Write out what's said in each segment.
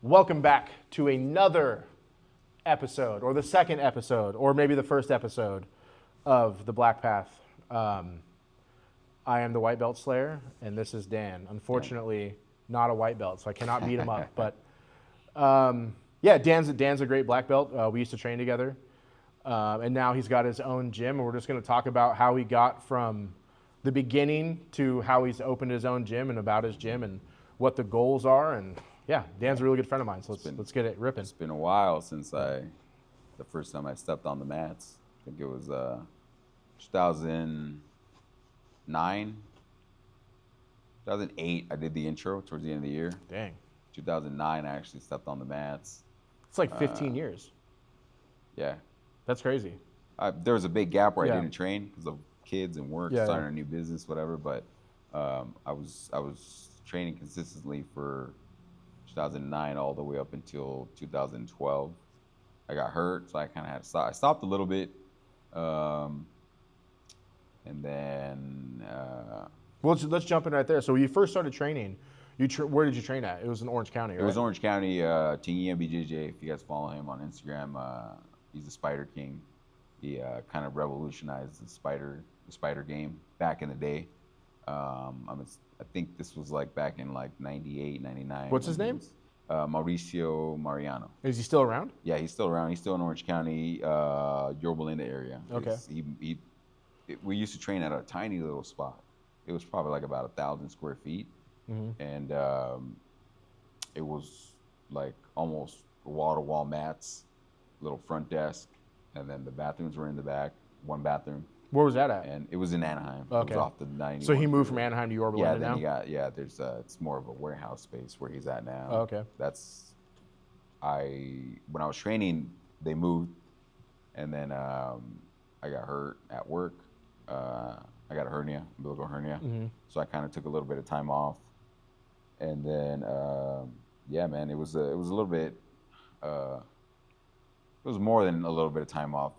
Welcome back to another episode, or the second episode, or maybe the first episode of The Black Path. I am the White Belt Slayer, and this is Dan. Unfortunately, not a white belt, so I cannot beat him up. But yeah, Dan's a great black belt. We used to train together, and now he's got his own gym, and we're just going to talk about how he got from the beginning to how he's opened his own gym and about his gym and what the goals are. And yeah, Dan's a really good friend of mine, so let's get it ripping. It's been a while since the first time I stepped on the mats. I think it was 2009, 2008. I did the intro towards the end of the year. Dang. 2009, I actually stepped on the mats. It's like 15 years. Yeah. That's crazy. There was a big gap where I didn't train because of kids and work, starting a new business, whatever. But I was training consistently for 2009 all the way up until 2012. I got hurt, so I kind of had to stop. I stopped a little bit, and then. Well, let's jump in right there. So when you first started training, where did you train at? It was in Orange County, right? It was Orange County, Tingy BJJ. If you guys follow him on Instagram, he's the Spider King. He kind of revolutionized the spider game back in the day. I think this was like back in like 98, 99. What's his name? Mauricio Mariano. Is he still around? Yeah, he's still around. He's still in Orange County, Yorba Linda area. Okay. We used to train at a tiny little spot. It was probably like about 1,000 square feet. Mm-hmm. And it was like almost wall-to-wall mats, little front desk, and then the bathrooms were in the back, one bathroom. Where was that at? And it was in Anaheim. Okay. It was off the 90. So he moved from Anaheim to Yorba Linda now? There's it's more of a warehouse space where he's at now. Oh, okay. When I was training, they moved, and then I got hurt at work. I got a hernia, umbilical hernia. Mm-hmm. So I kind of took a little bit of time off, and then man, it was a little bit. It was more than a little bit of time off.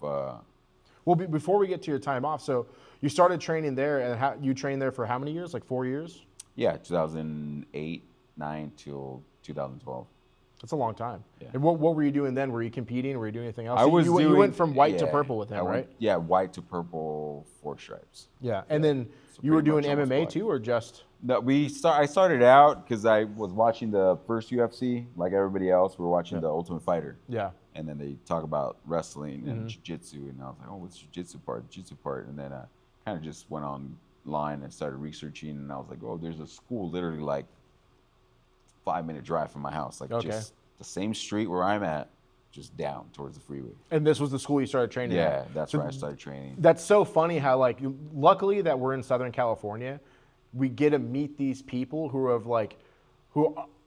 Well, before we get to your time off, so you started training there, and you trained there for how many years? Like 4 years? Yeah, 2008, 9 till 2012. That's a long time. Yeah. And what were you doing then? Were you competing? Were you doing anything else? You went from white to purple with him, right? Yeah, white to purple, 4 stripes. Yeah, and then so you were doing MMA too, or just? No, I started out because I was watching the first UFC, like everybody else. We were watching the Ultimate Fighter. Yeah. And then they talk about wrestling and jiu-jitsu, and I was like, oh, what's jiu-jitsu part? And then I kind of just went online and started researching, and I was like, oh, there's a school literally like 5-minute drive from my house, like just the same street where I'm at, just down towards the freeway. And this was the school you started training at? Yeah, that's where I started training. That's so funny how, like, luckily that we're in Southern California, we get to meet these people who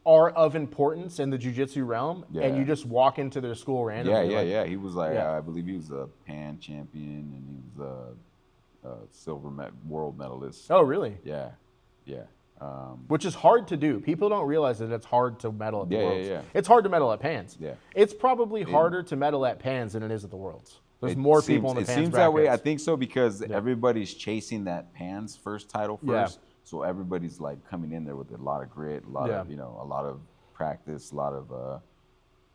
are of importance in the jiu-jitsu realm, and you just walk into their school randomly. Yeah. He was like, I believe he was a pan champion, and he was a silver world medalist. Oh, really? Yeah. Which is hard to do. People don't realize that it's hard to medal at the Worlds. Yeah. It's hard to medal at Pans. Yeah. It's probably harder to medal at Pans than it is at the Worlds. There's more people in the Pans brackets. It seems that way. I think so because everybody's chasing that Pans first title first. Yeah. So everybody's like coming in there with a lot of grit, a lot of a lot of practice, a lot of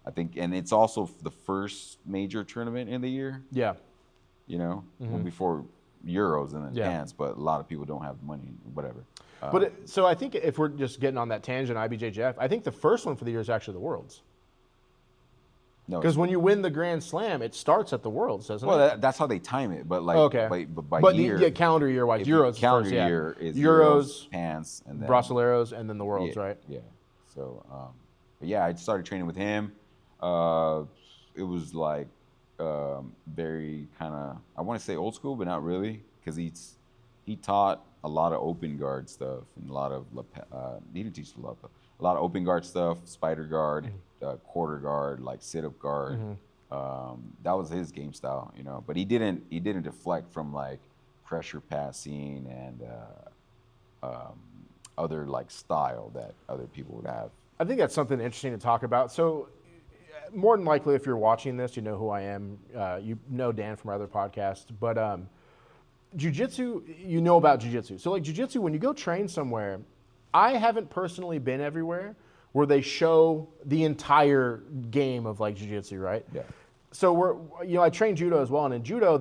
I think, and it's also the first major tournament in the year. Yeah. Well, before Euros and then Pans, but a lot of people don't have money, whatever. So I think if we're just getting on that tangent, IBJJF, I think the first one for the year is actually the Worlds. No, because when you win the Grand Slam, it starts at the Worlds, doesn't it? Well, that's how they time it, but like, by year. But calendar year wise, Euros. Calendar first, year is Euros, Pans, and then Brasileiros, and then the Worlds, right? Yeah. So, but yeah, I started training with him. It was like very kind of, I want to say old school, but not really, because he taught a lot of open guard stuff and a lot of he didn't teach a lot of open guard stuff, spider guard, quarter guard, like sit up guard. That was his game style, But he didn't deflect from like pressure passing and other like style that other people would have. I think that's something interesting to talk about. So more than likely, if you're watching this, you know who I am. You know Dan from our other podcast. But jiu-jitsu, you know about jiu-jitsu. So like jiu-jitsu, when you go train somewhere, I haven't personally been everywhere where they show the entire game of like jiu-jitsu, right? Yeah. So I train judo as well, and in judo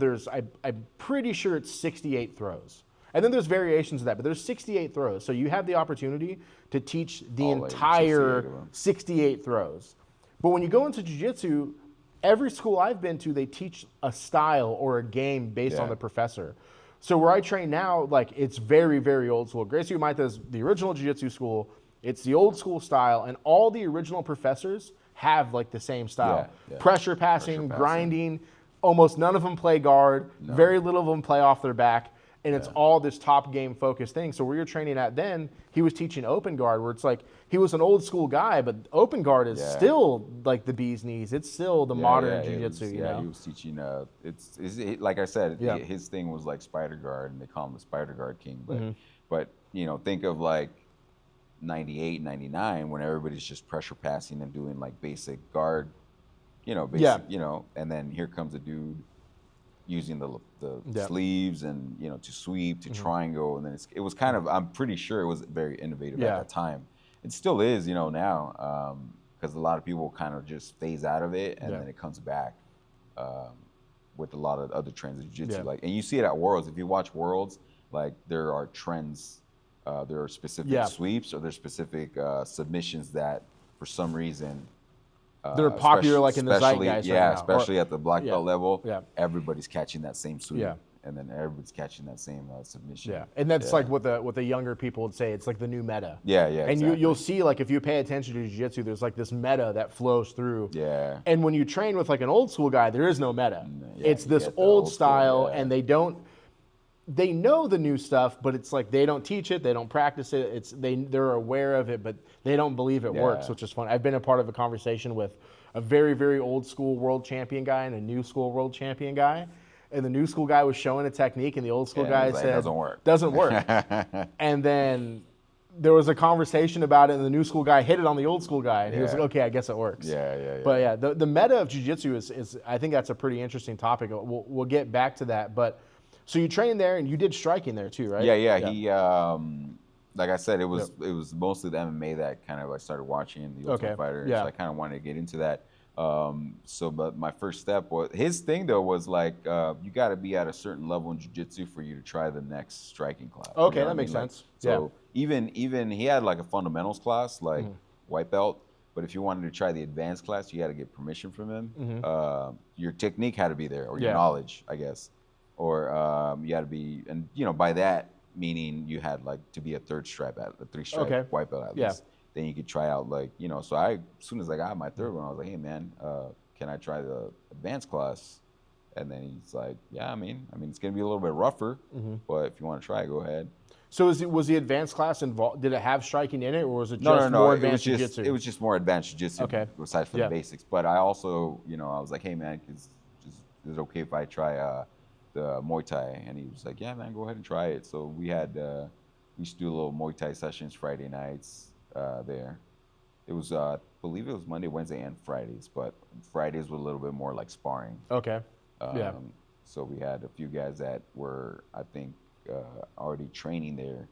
I'm pretty sure it's 68 throws. And then there's variations of that, but there's 68 throws. So you have the opportunity to teach the All, like, entire 68 of them. 68 throws. But when you go into jiu-jitsu, every school I've been to, they teach a style or a game based on Yeah. the professor. So where I train now, like it's very, very old school. Gracie Umaita is the original jiu-jitsu school. It's the old school style, and all the original professors have like the same style. Yeah. Pressure passing, Pressure passing. grinding. Almost none of them play guard. No. Very little of them play off their back. And it's all this top game focused thing. So where you're training at then, he was teaching open guard, where it's like he was an old school guy, but open guard is still like the bee's knees. It's still the modern jiu-jitsu. You know? He was teaching. Like I said, Yeah. his thing was like spider guard, and they call him the spider guard king. But Mm-hmm. but think of like 98, 99 when everybody's just pressure passing and doing like basic guard, and then here comes a dude using the sleeves and to sweep to triangle, and then it was kind of, I'm pretty sure it was very innovative at that time. It still is now, because a lot of people kind of just phase out of it and then it comes back with a lot of other trends in jiu-jitsu. Like, and you see it at Worlds. If you watch Worlds, like there are trends, there are specific sweeps or there's specific submissions that for some reason They're popular, like in the especially- zeitgeist Yeah, right now. especially at the black belt level. Yeah. Everybody's catching that same sweep. Yeah. And then everybody's catching that same submission. Yeah, and that's like what the younger people would say. It's like the new meta. Yeah, And exactly. you'll see, like, if you pay attention to jiu-jitsu, there's like this meta that flows through. Yeah. And when you train with like an old school guy, there is no meta. Yeah, It's you this get the old old school, style, yeah. and they know the new stuff, but it's like they don't teach it, they don't practice it. They're aware of it, but they don't believe it works, which is fun. I've been a part of a conversation with a very, very old school world champion guy and a new school world champion guy. And the new school guy was showing a technique, and the old school guy he's like, said, "Doesn't work." Doesn't work. And then there was a conversation about it, and the new school guy hit it on the old school guy, and he was Yeah. like, okay, I guess it works. Yeah. But yeah, the meta of jiu-jitsu is I think that's a pretty interesting topic. We'll get back to that. But so you trained there, and you did striking there too, right? Yeah. He, like I said, it was mostly the MMA that kind of I started watching, the Ultimate Fighter. Yeah. So I kind of wanted to get into that. But my first step was, his thing though was like, you got to be at a certain level in jiu-jitsu for you to try the next striking class. Okay, You know that what I makes mean? Like, sense. so even he had like a fundamentals class, like white belt. But if you wanted to try the advanced class, you had to get permission from him. Your technique had to be there, or your knowledge, I guess, or you had to be, and by that meaning you had like to be a third stripe at a 3-stripe white belt at least. Then you could try out like So as soon as I got my third one, I was like, hey man, can I try the advanced class? And then he's like, yeah, I mean it's gonna be a little bit rougher, but if you want to try, go ahead. So was the advanced class involved? Did it have striking in it, or was it just No. more It was advanced just jiu-jitsu? it was just more advanced jiu-jitsu. Okay. Aside from the basics, but I also I was like, hey man, is it okay if I try the Muay Thai? And he was like, yeah man, go ahead and try it. So we used to do little Muay Thai sessions Friday nights there. It was I believe it was Monday, Wednesday, and Fridays, but Fridays were a little bit more like sparring. Okay. So we had a few guys that were, I think, already training there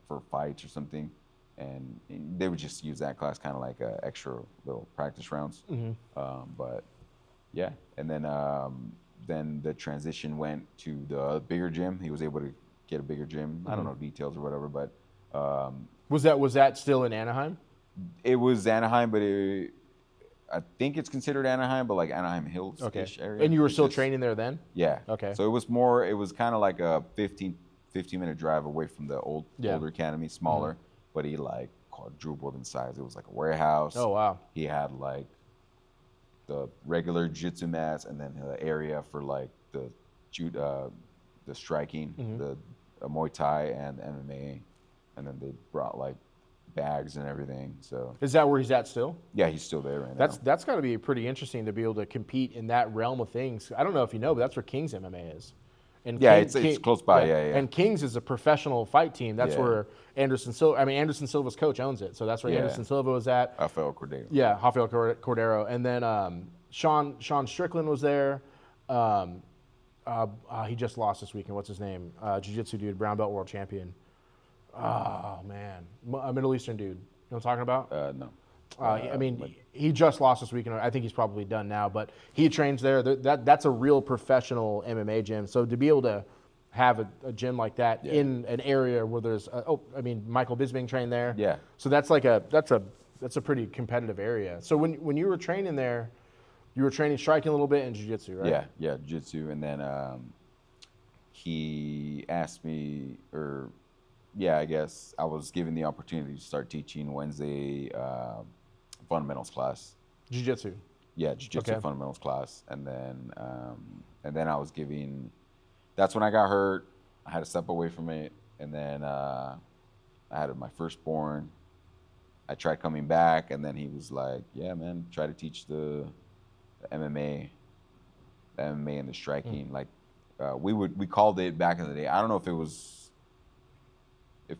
for fights or something, and they would just use that class kind of like extra little practice rounds. But yeah, and then the transition went to the bigger gym. He was able to get a bigger gym. I don't know details or whatever, but Was that still in Anaheim? it was Anaheim, but I think it's considered Anaheim, but like Anaheim Hills area. And you were It's still just- training there then? Yeah. Okay. So it was kind of like a 15-minute drive away from the older academy, smaller, but he like quadrupled in size. It was like a warehouse. Oh wow. He had like the regular jiu-jitsu mats, and then the area for like the striking, the Muay Thai and MMA, and then they brought like bags and everything. So Is that where he's at still? yeah, he's still there right now. That's got to be pretty interesting to be able to compete in that realm of things. I don't know if you know, but that's where King's MMA is. And Yeah, it's close by, yeah. And King's is a professional fight team. That's Yeah. where Anderson Silva's coach owns it. So that's where Yeah. Anderson Silva was at. Rafael Cordero. Yeah, Rafael Cordero. And then Sean Strickland was there. He just lost this weekend. What's his name? Jiu-jitsu dude, brown belt world champion. Oh, man. A Middle Eastern dude. You know what I'm talking about? No. I mean, he just lost this weekend. I think he's probably done now, but he trains there. That's a real professional MMA gym. So to be able to have a gym like that in an area where there's, Michael Bisping trained there. Yeah. So that's a pretty competitive area. So when you were training there, you were training striking a little bit and jiu-jitsu, right? Yeah, jiu-jitsu. And then he asked me, I guess I was given the opportunity to start teaching Wednesday fundamentals class. Jiu-jitsu. Yeah, jiu-jitsu fundamentals class. And then I was giving, that's when I got hurt. I had to step away from it. And then I had my firstborn. I tried coming back, and then he was like, yeah, man, try to teach the MMA and the striking. Like we called it back in the day. I don't know if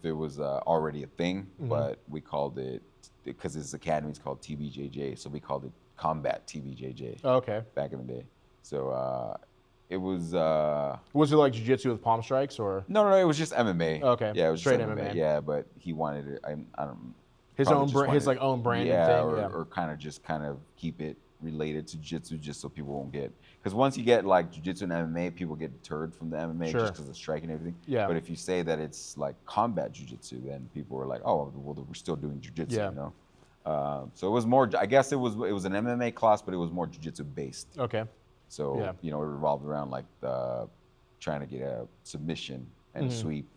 it was already a thing, but we called it, because his academy is called TBJJ, so we called it Combat TBJJ. Oh, okay. Back in the day. So it was. Was it like jiu-jitsu with palm strikes or? No, it was just MMA. Okay. Yeah, it was straight just MMA. Yeah, but he wanted it. I don't. His own brand, his like own branding thing. Or kind of keep it related to jiu-jitsu, just so people won't get, because once you get like jiu-jitsu and MMA, people get deterred from the MMA just because of striking and everything. Yeah. But if you say that it's like combat jiu-jitsu, then people are like, oh, well, we're still doing jiu-jitsu, you know. So it was more. I guess it was an MMA class, but it was more jiu-jitsu based. Okay. So it revolved around like trying to get a submission and a sweep,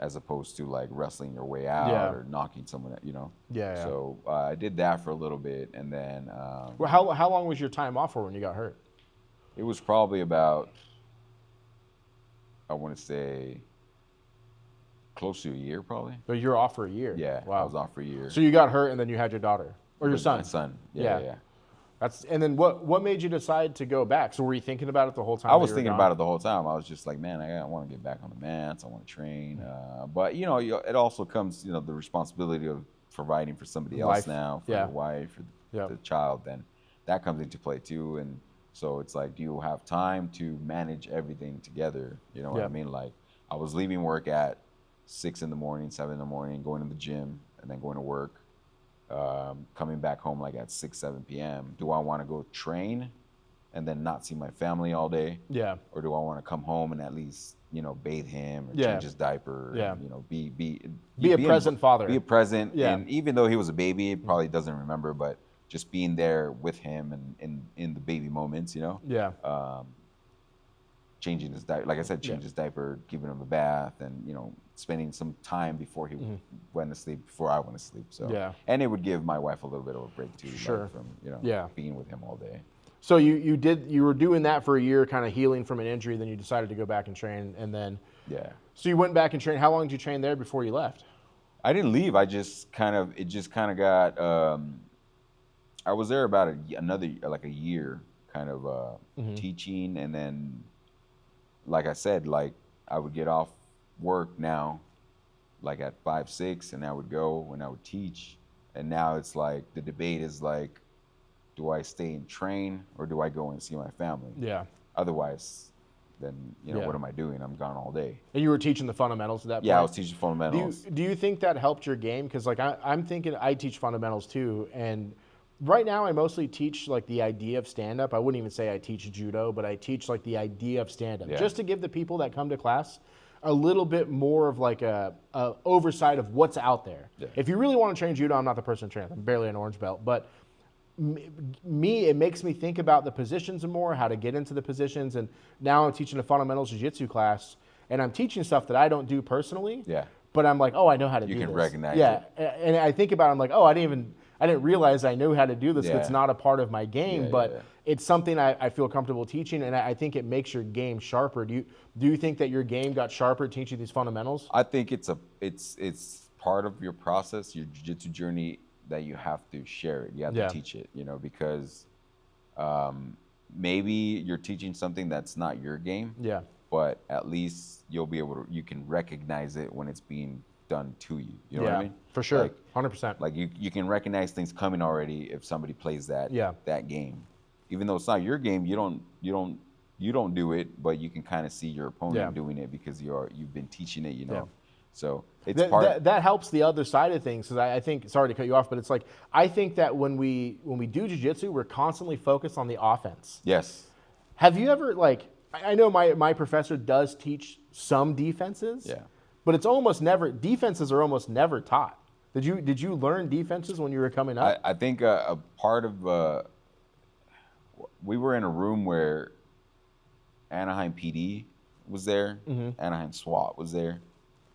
as opposed to like wrestling your way out or knocking someone, you know. Yeah. So I did that for a little bit, and then. Well, how long was your time off for when you got hurt? It was probably about, I want to say, close to a year, probably. So you're off for a year. Yeah. Wow. I was off for a year. So you got hurt, and then you had your daughter or your son. My son. Yeah. And then what made you decide to go back? So were you thinking about it the whole time? I was thinking about it the whole time. I was just like, man, I want to get back on the mats. I want to train. But it also comes, the responsibility of providing for somebody else now, for your wife, for the child. Then that comes into play too. And so it's like, do you have time to manage everything together? You know what I mean? Like, I was leaving work at 6 in the morning, 7 in the morning, going to the gym, and then going to work. Coming back home like at 6, 7 p.m. Do I want to go train and then not see my family all day? Yeah. Or do I want to come home and at least, bathe him or change his diaper? Yeah. And, be a present father. Be a present. Yeah. And even though he was a baby, he probably doesn't remember, but just being there with him and in the baby moments, Yeah. Changing his diaper, like I said, his diaper, giving him a bath, and spending some time before he went to sleep, before I went to sleep. So and it would give my wife a little bit of a break too, like from being with him all day. So you were doing that for a year, kind of healing from an injury, then you decided to go back and train, and then So you went back and trained. How long did you train there before you left? I didn't leave. It just kind of got. I was there about a year, kind of teaching, and then. Like I said, like I would get off work now, like at 5, 6, and I would go and I would teach. And now it's like the debate is like, do I stay and train or do I go and see my family? Yeah. Otherwise, then what am I doing? I'm gone all day. And you were teaching the fundamentals at that point? Yeah, I was teaching fundamentals. Do you think that helped your game? Because like I'm thinking I teach fundamentals too, and right now I mostly teach like the idea of stand-up. I wouldn't even say I teach judo, but I teach like the idea of stand-up, just to give the people that come to class a little bit more of like a oversight of what's out there. Yeah. If you really want to train judo, I'm not the person to train. I'm barely an orange belt, but it makes me think about the positions more, how to get into the positions. And now I'm teaching a fundamentals jiu-jitsu class, and I'm teaching stuff that I don't do personally. Yeah. But I'm like, oh, I know how to do this. You can recognize it. Yeah, and I think about it, I'm like, oh, I didn't realize I knew how to do this. It's not a part of my game, but it's something I feel comfortable teaching, and I think it makes your game sharper. Do you think that your game got sharper teaching these fundamentals? I think it's part of your process, your jiu-jitsu journey, that you have to share it. You have to teach it, because maybe you're teaching something that's not your game. Yeah. But at least you can recognize it when it's being done to you. You know what I mean? For sure. 100%. Like you can recognize things coming already if somebody plays that game. Even though it's not your game, you don't do it, but you can kind of see your opponent doing it because you've been teaching it, Yeah. So It's part. That helps the other side of things because I think, sorry to cut you off, but it's like I think that when we do jiu-jitsu, we're constantly focused on the offense. Yes. Have you ever like I know my professor does teach some defenses, Yeah. but it's almost never defenses are almost never taught. Did you learn defenses when you were coming up? I think a part of we were in a room where Anaheim PD was there, Anaheim SWAT was there,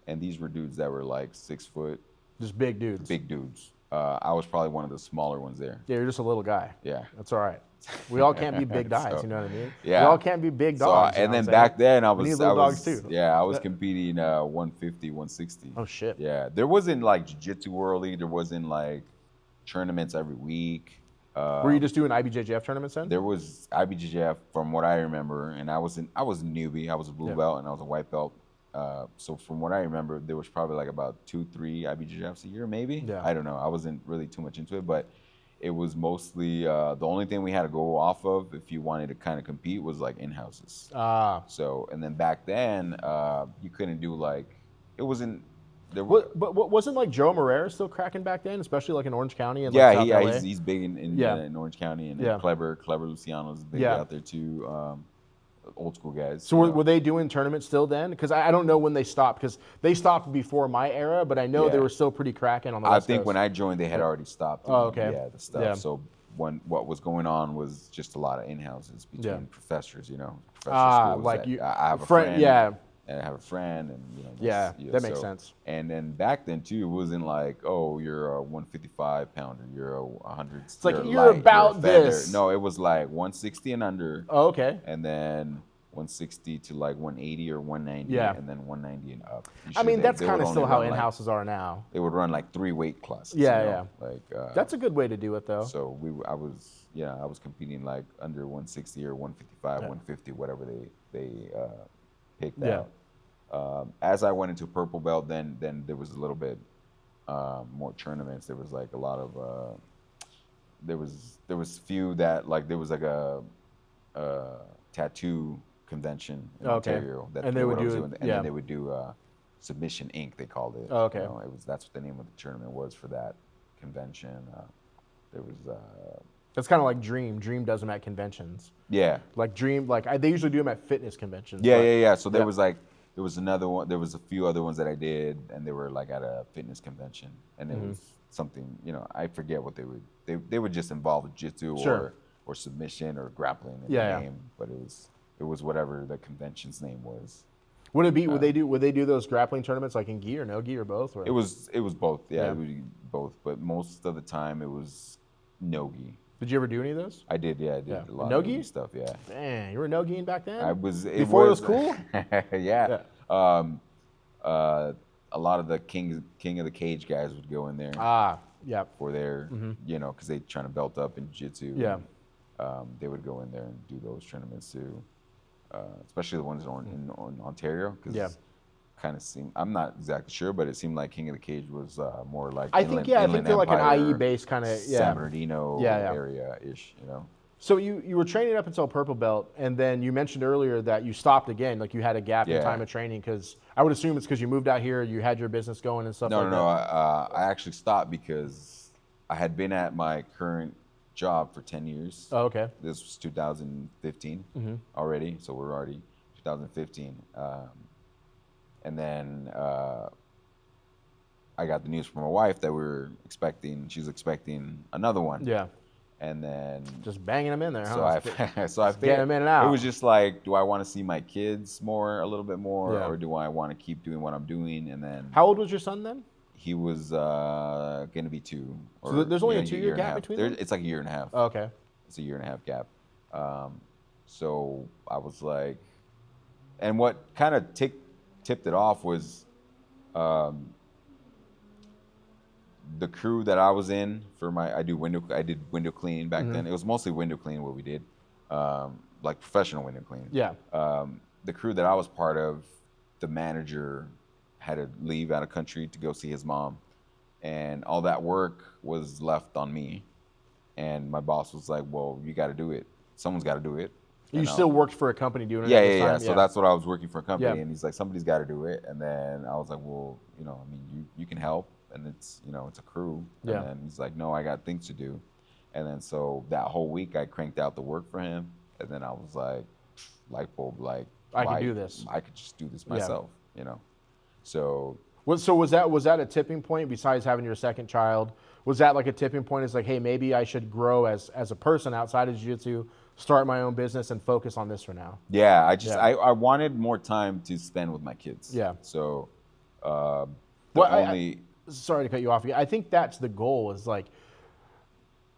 and these were dudes that were like 6 foot, Just big dudes. big dudes. I was probably one of the smaller ones there. Yeah, you're just a little guy. Yeah. That's all right. We all can't be big guys, So, you know what I mean? yeah. We all can't be big So, dogs. you and know then what I'm back saying? then I We need was, little dogs too. yeah, I was competing 150, 160. Oh shit. Yeah, there wasn't like jiu-jitsu worldly. There wasn't like tournaments every week. Were you just doing IBJJF tournaments then? There was IBJJF from what I remember, and I was a newbie. I was a blue belt and I was a white belt. So from what I remember, there was probably like about 2-3 IBJJFs a year, maybe. Yeah. I don't know. I wasn't really too much into it, but it was mostly the only thing we had to go off of if you wanted to kind of compete was like in-houses. So and then back then you couldn't do like it wasn't. There but wasn't like Joe Morera still cracking back then, especially like in Orange County and yeah, like South LA? he's big in Orange County, and Yeah. Clever Luciano's big out there too. Old school guys. So were they doing tournaments still then? Because I don't know when they stopped, because they stopped before my era, but I know they were still pretty cracking on the West I think Coast. when I joined, they had already stopped. Oh, okay. Yeah, the stuff. Yeah. So what was going on was just a lot of in-houses between Yeah. professors, you know. Like that, you, I have a friend. Yeah. And I have a friend, and you know. Yeah, just, that makes sense. And then back then too, it wasn't like, oh, you're a 155 pounder, you're a 100. It's like, you're about this. No, it was like 160 and under. Oh, okay. And then 160 to like 180 or 190, Yeah. and then 190 and up. I mean, that's kind of would still only how run, like, in-houses are now. they would run like 3 weight classes. Yeah, you know? Like That's a good way to do it, though. so I was competing like under 160 or 155, 150, whatever they picked out. As I went into purple belt, then there was a little bit more tournaments. There was like a lot of there was few that like there was like a tattoo convention in Ontario that And they would do and then they would do Submission Inc. They called it. Oh, okay. You know, that's what the name of the tournament was for that convention. There was That's kind of like Dream. Dream does them at conventions. yeah. Like Dream, they usually do them at fitness conventions. Yeah, but- yeah. So there was another one. There was a few other ones that I did, and they were like at a fitness convention, and it was something. You know, I forget what they would just involve jiu-jitsu Sure. or submission or grappling in Yeah, the name, but it was whatever the convention's name was. Would it be? Would they do those grappling tournaments like in gi or no gi or both? Or? It was both. Yeah, Yeah. it would be both, but most of the time it was no-gi. Did you ever do any of those? I did, yeah. I did Yeah. a lot No-gi? of stuff, yeah. Dang, you were no giing back then. I was Before it was cool? yeah. A lot of the king of the cage guys would go in there Yeah. for their, you know, because they trying to belt up in jiu-jitsu. Yeah. They would go in there and do those tournaments too, especially the ones in Ontario. Cause Yeah. kind of seemed, I'm not exactly sure, but it seemed like King of the Cage was more like I think they're like an IE based kind of San Bernardino Yeah. area-ish, you know. So you were training up until purple belt, and then you mentioned earlier that you stopped again, like you had a gap in Yeah. time of training, because I would assume it's because you moved out here, you had your business going and stuff No, like no, no. that. I actually stopped because I had been at my current job for 10 years. Oh, okay. This was 2015 already, so we're already 2015. And then I got the news from my wife that she's expecting another one. Yeah. And then Just banging them in there, so huh? I Get them in and out. It was just like, do I want to see my kids a little bit more, Yeah. or do I want to keep doing what I'm doing? And then How old was your son then? he was going to be 2. So there's only a 2-year and a gap half. between them? It's like a year and a half. Oh, okay. It's a year and a half gap. So I was like, and what kind of tipped it off was the crew that I was in for I did window cleaning back then. It was mostly window cleaning what we did, like professional window cleaning. Yeah. The crew that I was part of, the manager had to leave out of country to go see his mom, and all that work was left on me. And my boss was like, "Well, you got to do it. Someone's got to do it." You still worked for a company doing it Yeah, at this yeah, yeah. time? So that's what I was working for a company, Yeah. and he's like, somebody's got to do it. And then I was like, well, you know, I mean, you can help, and it's, you know, it's a crew. And Yeah. then he's like, no, I got things to do. And then so that whole week, I cranked out the work for him, and then I was like, light bulb, like, I can do this. I could just do this myself, you know. So So was that a tipping point besides having your second child? Was that like a tipping point? It's like, hey, maybe I should grow as a person outside of jiu-jitsu, start my own business, and focus on this for now. yeah, I wanted more time to spend with my kids. Yeah. So Sorry to cut you off. I think that's the goal. Is like,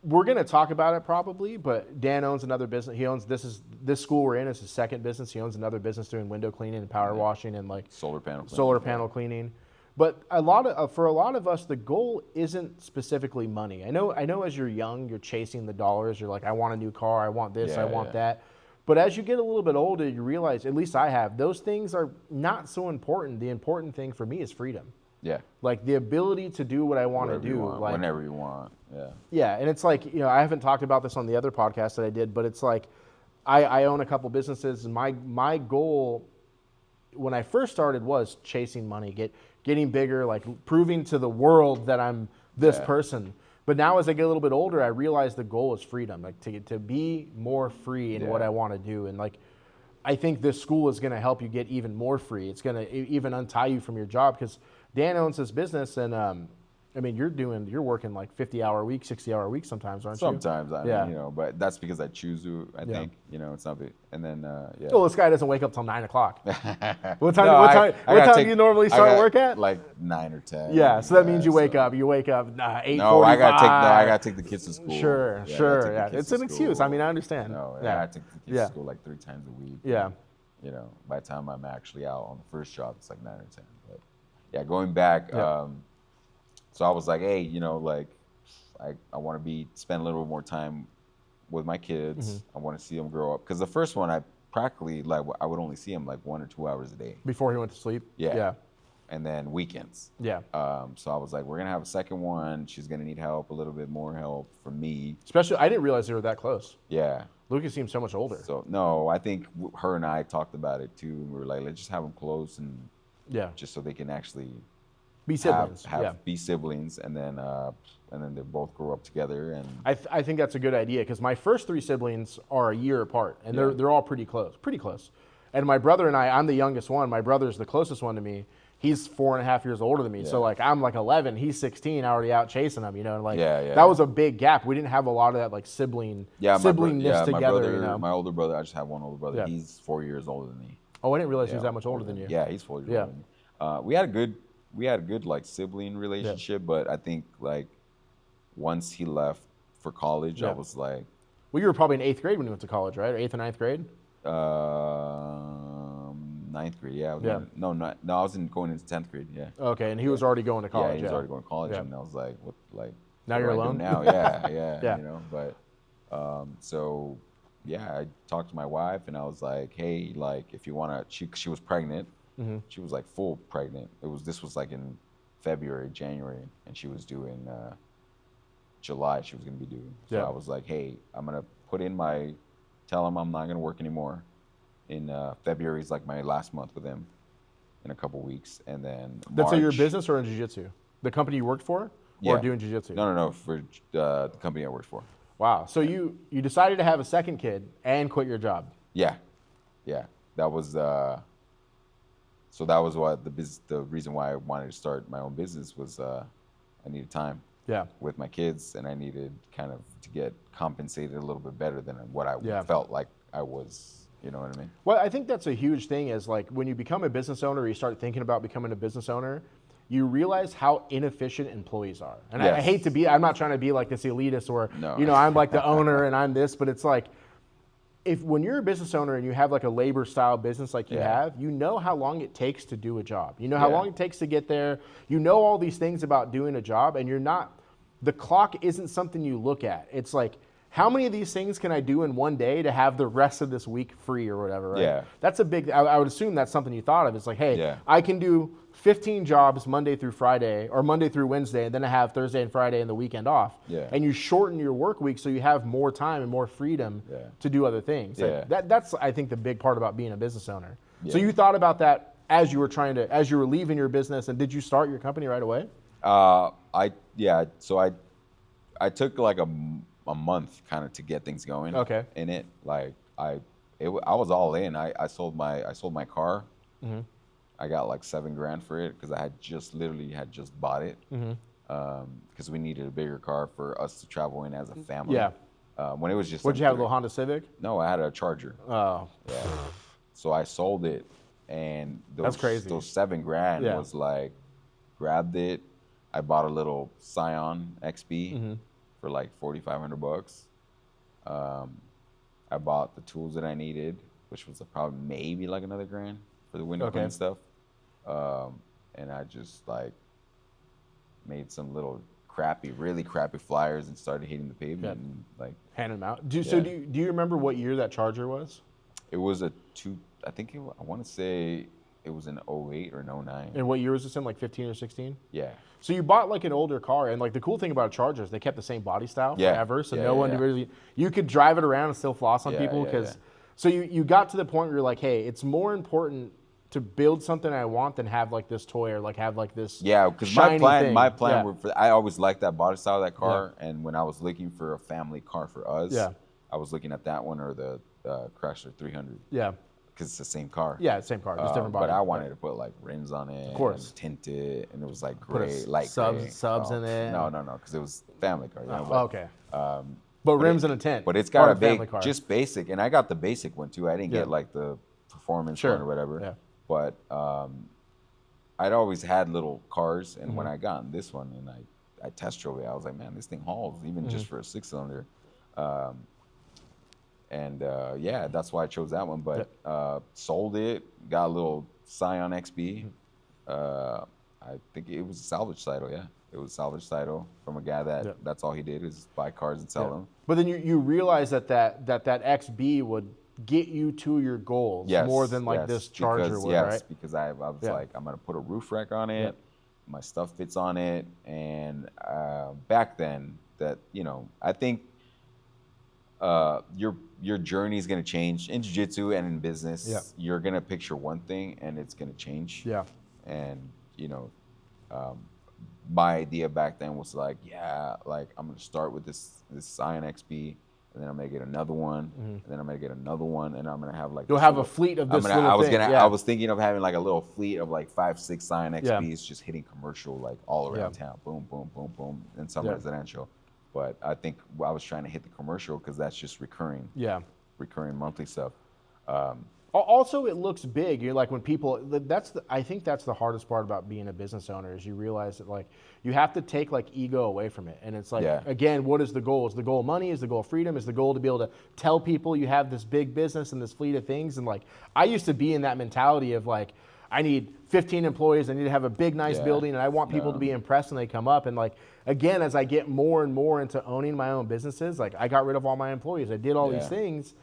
we're gonna talk about it probably, but Dan owns another business. He owns this school we're in is his second business. He owns another business doing window cleaning and power washing and like solar panel cleaning. But for a lot of us, the goal isn't specifically money. I know as you're young, you're chasing the dollars. You're like, I want a new car, I want this, I want that. But as you get a little bit older, you realize, at least I have, those things are not so important. The important thing for me is freedom. Yeah. Like the ability to do what I want to do. Like, whenever you want. Yeah. Yeah. And it's like, you know, I haven't talked about this on the other podcast that I did, but it's like, I own a couple businesses, and my goal when I first started was chasing money, getting bigger, like proving to the world that I'm this person. But now as I get a little bit older, I realize the goal is freedom, like to be more free in what I want to do. And like, I think this school is going to help you get even more free. It's going to even untie you from your job, because Dan owns this business, and I mean, you're working like 50-hour week, 60-hour week sometimes, aren't you? Sometimes, I mean, you know, but that's because I choose to. I think, you know, it's not. And then, yeah. Well, this guy doesn't wake up till 9 o'clock. What time do you normally start work at? Like 9 or 10. Yeah, so that means you wake up 8:45. No, I gotta take the kids to school. Sure. Yeah, it's an excuse. I mean, I understand. No, I gotta take the kids to school like 3 times a week. Yeah. And, you know, by the time I'm actually out on the first job, it's like 9 or 10. But yeah, going back. So I was like, hey, you know, like, I want to spend a little bit more time with my kids. I want to see them grow up. Because the first one, I practically, like, I would only see him like 1 or 2 hours a day. Before he went to sleep? Yeah. And then weekends. Yeah. So I was like, we're going to have a second one. She's going to need help, a little bit more help from me. Especially, I didn't realize they were that close. Yeah. Lucas seems so much older. So, no, I think her and I talked about it too. We were like, let's just have them close, and just so they can actually be siblings. Be siblings, and then they both grow up together. And I think that's a good idea, because my first 3 siblings are a year apart, and they're all pretty close. And my brother and I'm the youngest one. My brother's the closest one to me. He's 4.5 years older than me. So like, I'm like 11, he's 16, already out chasing him, you know, and like that was a big gap. We didn't have a lot of that like siblingness together. My brother, you know? my older brother, I just have one older brother. He's 4 years older than me. Oh, I didn't realize he was that much older than you. Yeah, he's 4 years older than me. We had a good like sibling relationship, but I think like once he left for college, I was like, well, you were probably in 8th grade when you went to college, right? Or 8th or 9th grade? 9th grade, yeah. I was going into 10th grade, yeah. Okay, and he was already going to college. Yeah, he was already going to college, and I was like, what, like? Now you're alone. Now, yeah, you know. But so, yeah, I talked to my wife, and I was like, hey, like, if you wanna, she was pregnant. She was like full pregnant. This was like in February, January, and she was due in July. She was gonna be due. So I was like, hey, I'm gonna tell him I'm not gonna work anymore. In February is like my last month with him, in a couple weeks, and then That's at your business or in jiu-jitsu? The company you worked for, or doing jiu-jitsu? No, for the company I worked for. Wow. So you decided to have a second kid and quit your job? Yeah. That was. So that was what the reason why I wanted to start my own business was I needed time with my kids, and I needed kind of to get compensated a little bit better than what I felt like I was, you know what I mean? Well, I think that's a huge thing, is like when you become a business owner, or you start thinking about becoming a business owner, you realize how inefficient employees are. And I hate to I'm not trying to be like this elitist or, you know, I'm like the owner and I'm this, but it's like, when you're a business owner and you have like a labor style business like you have, you know how long it takes to do a job. You know how long it takes to get there. You know all these things about doing a job, and the clock isn't something you look at. It's like, how many of these things can I do in one day to have the rest of this week free or whatever, right? Yeah. That's a big, I would assume that's something you thought of. It's like, hey, Yeah. I can do 15 jobs Monday through Friday or Monday through Wednesday, and then I have Thursday and Friday and the weekend off. Yeah. And you shorten your work week so you have more time and more freedom Yeah. to do other things. Yeah. Like that's, I think, the big part about being a business owner. So Yeah. you thought about that as you were leaving your business, and did you start your company right away? So I took like a month kind of to get things going. Okay. In it, like I was all in. I sold my car. Mm-hmm. I got like $7,000 for it because I had just bought it. Mm-hmm. Because we needed a bigger car for us to travel in as a family. Yeah. When it was just. What'd you have, a little Honda Civic? No, I had a Charger. Oh. Yeah. So I sold it, and That's crazy. Those $7,000 Yeah. was like, grabbed it. I bought a little Scion XB Mm-hmm. for like $4,500. I bought the tools that I needed, which was probably maybe like another $1,000 for the window clean stuff. And I just like made some little really crappy flyers and started hitting the pavement and like handing them out. So do you remember what year that Charger was? It was I want to say it was in 08 or 09. And what year was this in, like 15 or 16? Yeah. So you bought like an older car, and like the cool thing about Chargers, they kept the same body style forever, so no one really, you could drive it around and still floss on people because. So you got to the point where you're like, hey, it's more important to build something I want than have like this toy or like have like this. Yeah, because my plan I always liked that body style of that car, and when I was looking for a family car for us, I was looking at that one or the Chrysler 300. Yeah. Because it's the same car. Yeah, same car, just different body. But I wanted to put like rims on it, of course, and tint it, and it was like put gray, light subs in it. No, because it was family car. You know, okay. But rims and a tint. But it's got a big, just basic, and I got the basic one too. I didn't get like the performance one or whatever. Yeah. But I'd always had little cars, and when I got in this one and I test drove it, I was like, man, this thing hauls even just for a 6-cylinder. That's why I chose that one. But sold it, got a little Scion XB. I think it was a salvage title. Yeah, it was a salvage title from a guy that's all he did is buy cars and sell them. But then you realize that XB would get you to your goals more than like this Charger would, right? Because I was like, I'm gonna put a roof rack on it. My stuff fits on it, and back then, I think your journey is gonna change in jiu-jitsu and in business. Yeah. You're gonna picture one thing, and it's gonna change. Yeah. And my idea back then was like, I'm gonna start with this Scion XB. And then I'm gonna get another one, and then I'm gonna get another one, and I'm gonna have like. You'll have a fleet of this little thing. I was thinking of having like a little fleet of like 5-6 Scion XBs just hitting commercial like all around town, boom, boom, boom, boom, and some residential. But I think I was trying to hit the commercial because that's just recurring monthly stuff. Also, it looks big. You're like when people. I think that's the hardest part about being a business owner is you realize that like you have to take like ego away from it, and it's like again, what is the goal? Is the goal money? Is the goal freedom? Is the goal to be able to tell people you have this big business and this fleet of things? And like I used to be in that mentality of like I need 15 employees. I need to have a big, nice building, and I want people to be impressed when they come up. And like again, as I get more and more into owning my own businesses, like I got rid of all my employees. I did all these things,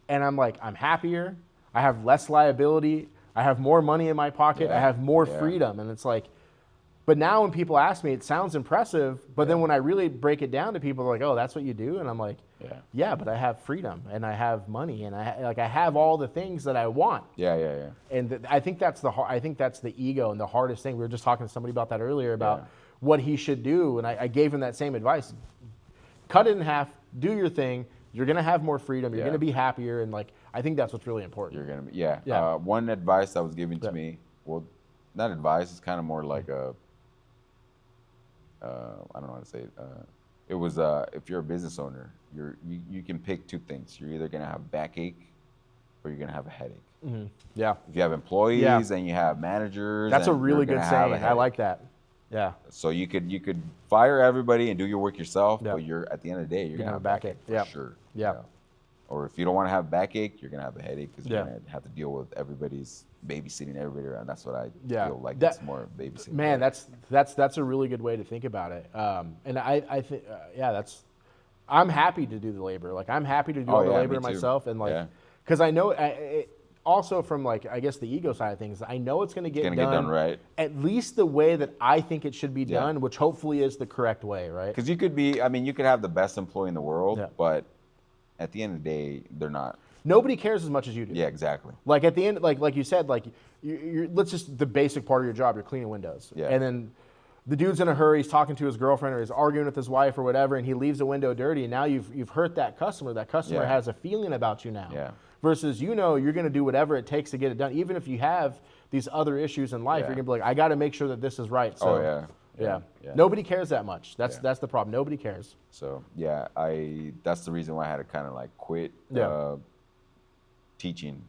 and I'm like I'm happier. I have less liability. I have more money in my pocket. I have more freedom. And it's like, but now when people ask me, it sounds impressive. But then when I really break it down to people, they're like, oh, that's what you do? And I'm like, yeah, but I have freedom and I have money and I have all the things that I want. Yeah. And I think that's the ego and the hardest thing. We were just talking to somebody about that earlier about what he should do. And I gave him that same advice. Cut it in half, do your thing. You're going to have more freedom. You're going to be happier. And like, I think that's what's really important. You're going to be, one advice that was given to me, well, not advice, it's kind of more like a, I don't know how to say it. It was, if you're a business owner, you can pick two things. You're either going to have backache or you're going to have a headache. Mm-hmm. Yeah. If you have employees and you have managers. That's a really good saying. I like that. Yeah. So you could fire everybody and do your work yourself, but you're at the end of the day, you're going to have a backache for sure. Yeah. Or if you don't want to have backache, you're going to have a headache because you're going to have to deal with everybody's babysitting everybody around. That's what I feel like. It's more babysitting. Man, that's a really good way to think about it. And I think, I'm happy to do the labor. Like I'm happy to do Oh, all the yeah, labor me too. myself, and like, Yeah. because I know also from like I guess the ego side of things, I know it's going to get Gonna done get done right. at least the way that I think it should be Yeah. done, which hopefully is the correct way, right? Because you could be, I mean, you could have the best employee in the world, Yeah. but at the end of the day, they're not. Nobody cares as much as you do. Yeah, exactly. Like at the end, like you said, like you're let's just the basic part of your job, you're cleaning windows, Yeah. and then the dude's in a hurry, he's talking to his girlfriend or he's arguing with his wife or whatever, and he leaves the window dirty, and now you've hurt that customer. That customer Yeah. has a feeling about you now. Yeah. Versus you're going to do whatever it takes to get it done, even if you have these other issues in life. Yeah. You're gonna be like, I got to make sure that this is right. So, Oh, yeah. yeah. Yeah. Nobody cares that much. That's Yeah. that's the problem. Nobody cares. So yeah, that's the reason why I had to kind of like quit Yeah. teaching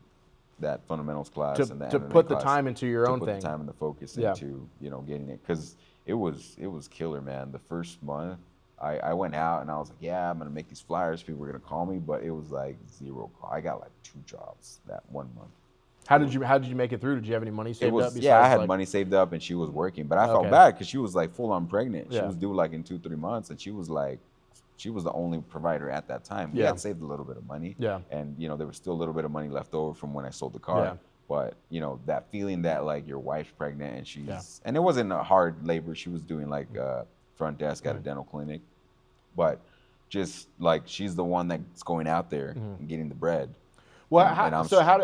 that fundamentals class To- and the to MMA put the class, time into your to own put thing. the time and the focus Yeah. into getting it, because it was killer, man. The first month I went out and I was like, yeah, I'm gonna make these flyers. People were gonna call me, but it was like zero call. I got like 2 jobs that 1 month. How did you make it through? Did you have any money saved It was up? yeah, I besides, had like- money saved up and she was working, but I felt Okay. bad because she was like full on pregnant. She Yeah. was due like in 2-3 months, and she was the only provider at that time. We Yeah. had saved a little bit of money, Yeah. and there was still a little bit of money left over from when I sold the car. Yeah. But that feeling that like your wife's pregnant and she's Yeah. and it wasn't a hard labor. She was doing like front desk at a dental clinic, but just like she's the one that's going out there and getting the bread. Well, And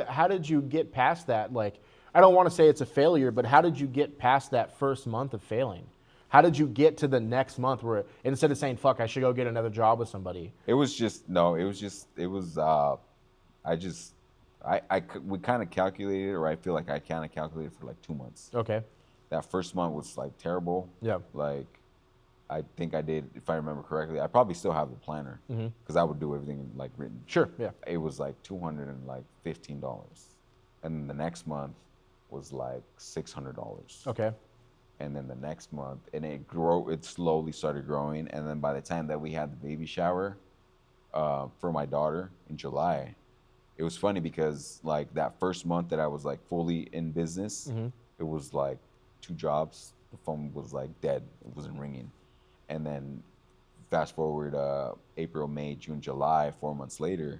how did you get past that? Like, I don't want to say it's a failure, but how did you get past that first month of failing? How did you get to the next month where instead of saying, fuck, I should go get another job with somebody? It was we kind of calculated, or I feel like I kind of calculated for like 2 months. Okay. That first month was like terrible. Yeah. Like, I think I did, if I remember correctly, I probably still have the planner because I would do everything like written. Sure. Yeah. It was like $215, and then the next month was like $600. Okay. And then the next month, and it slowly started growing, and then by the time that we had the baby shower for my daughter in July, it was funny because like that first month that I was like fully in business, it was like 2 jobs. The phone was like dead. It wasn't ringing. And then fast forward April, May, June, July, 4 months later,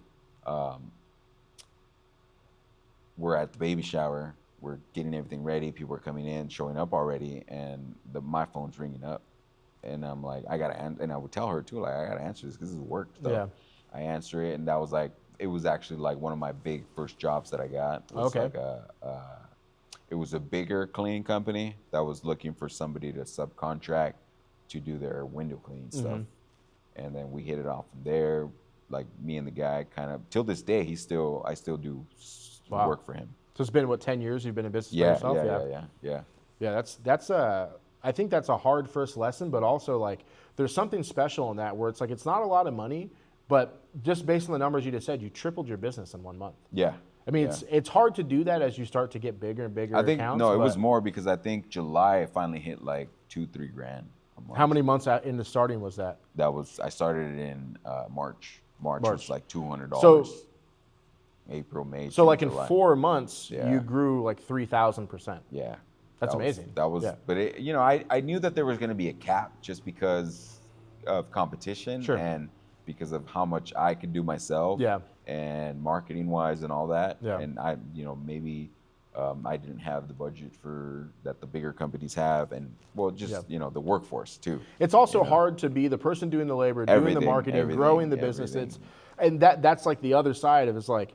we're at the baby shower. We're getting everything ready. People are coming in, showing up already, and my phone's ringing up. And I'm like, I gotta answer. And I would tell her too, like, I gotta answer this because this is work stuff. Yeah. I answer it, and that was like, it was actually like one of my big first jobs that I got. It was Okay. like it was a bigger cleaning company that was looking for somebody to subcontract to do their window cleaning stuff. And then we hit it off from there. Like me and the guy kind of, till this day, I still do Wow. work for him. So it's been, what, 10 years you've been in business Yeah, by yourself? yeah. Yeah, that's I think that's a hard first lesson, but also like there's something special in that where it's like it's not a lot of money, but just based on the numbers you just said, you tripled your business in 1 month. Yeah. I mean, yeah. it's hard to do that as you start to get bigger and bigger I think accounts. no, it but was more because I think July I finally hit like 2-3 grand a month. How many months out into starting was that? I started it in March. March was like $200. So- April, May. So June, like in July. 4 months, Yeah. you grew like 3,000%. Yeah. That's That was- amazing. That was, Yeah. but I knew that there was going to be a cap just because of competition Sure. and because of how much I could do myself. Yeah. And marketing wise and all that. Yeah. And I, maybe I didn't have the budget for that the bigger companies have, and well, just the workforce too. It's also hard to be the person doing the labor, doing the Everything, marketing, everything, growing the business. everything. And that's like the other side of it's like,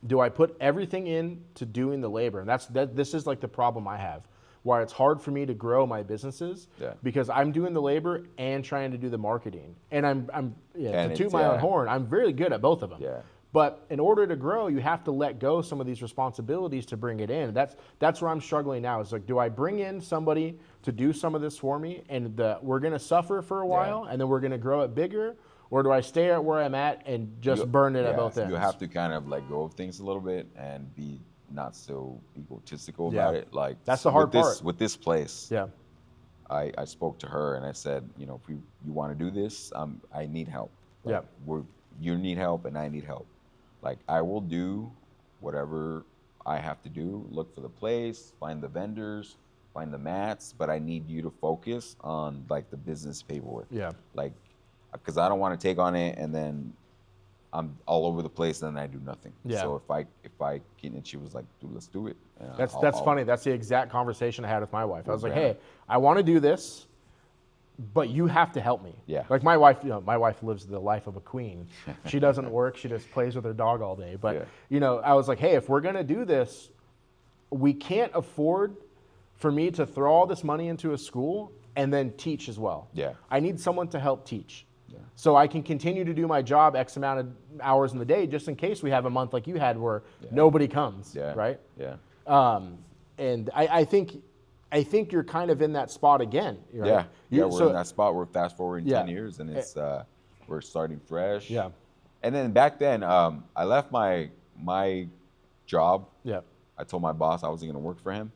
do I put everything in to doing the labor? And this is like the problem I have, why it's hard for me to grow my businesses because I'm doing the labor and trying to do the marketing. And I'm to toot my own horn, I'm very good at both of them. Yeah. But in order to grow, you have to let go some of these responsibilities to bring it in. That's where I'm struggling now. It's like, do I bring in somebody to do some of this for me, and we're going to suffer for a while, and then we're going to grow it bigger, or do I stay at where I'm at and just burn it at both ends? You have to kind of let go of things a little bit and be not so egotistical about it. Like that's the hard part. With this place, Yeah. I spoke to her and I said, if you want to do this, I need help. Like, you need help and I need help. Like, I will do whatever I have to do, look for the place, find the vendors, find the mats, but I need you to focus on like the business paperwork. Yeah. Like, because I don't want to take on it and then I'm all over the place and then I do nothing. Yeah. So if I can, and she was like, dude, let's do it. And That's funny. That's the exact conversation I had with my wife. I was like, Yeah. hey, I want to do this, but you have to help me. Yeah. Like my wife, my wife lives the life of a queen. She doesn't work. She just plays with her dog all day. But, I was like, hey, if we're going to do this, we can't afford for me to throw all this money into a school and then teach as well. Yeah. I need someone to help teach. Yeah. So I can continue to do my job X amount of hours in the day, just in case we have a month like you had where nobody comes, right? Yeah. And I think you're kind of in that spot again. Right? Yeah, we're in that spot. We're fast forwarding 10 years, and it's we're starting fresh. Yeah. And then back then, I left my job. Yeah. I told my boss I wasn't going to work for him.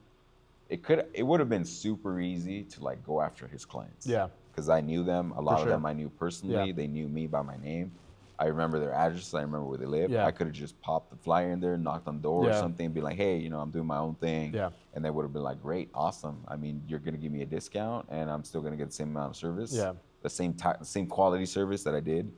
It would have been super easy to like go after his clients. Yeah. Because I knew them. A lot For of them sure. I knew personally. Yeah. They knew me by my name. I remember their addresses. I remember where they lived. Yeah. I could have just popped the flyer in there, knocked on the door or Yeah. something, and be like, hey, I'm doing my own thing. Yeah. And they would have been like, great, awesome. I mean, you're going to give me a discount and I'm still going to get the same amount of service. Yeah. The same quality service that I did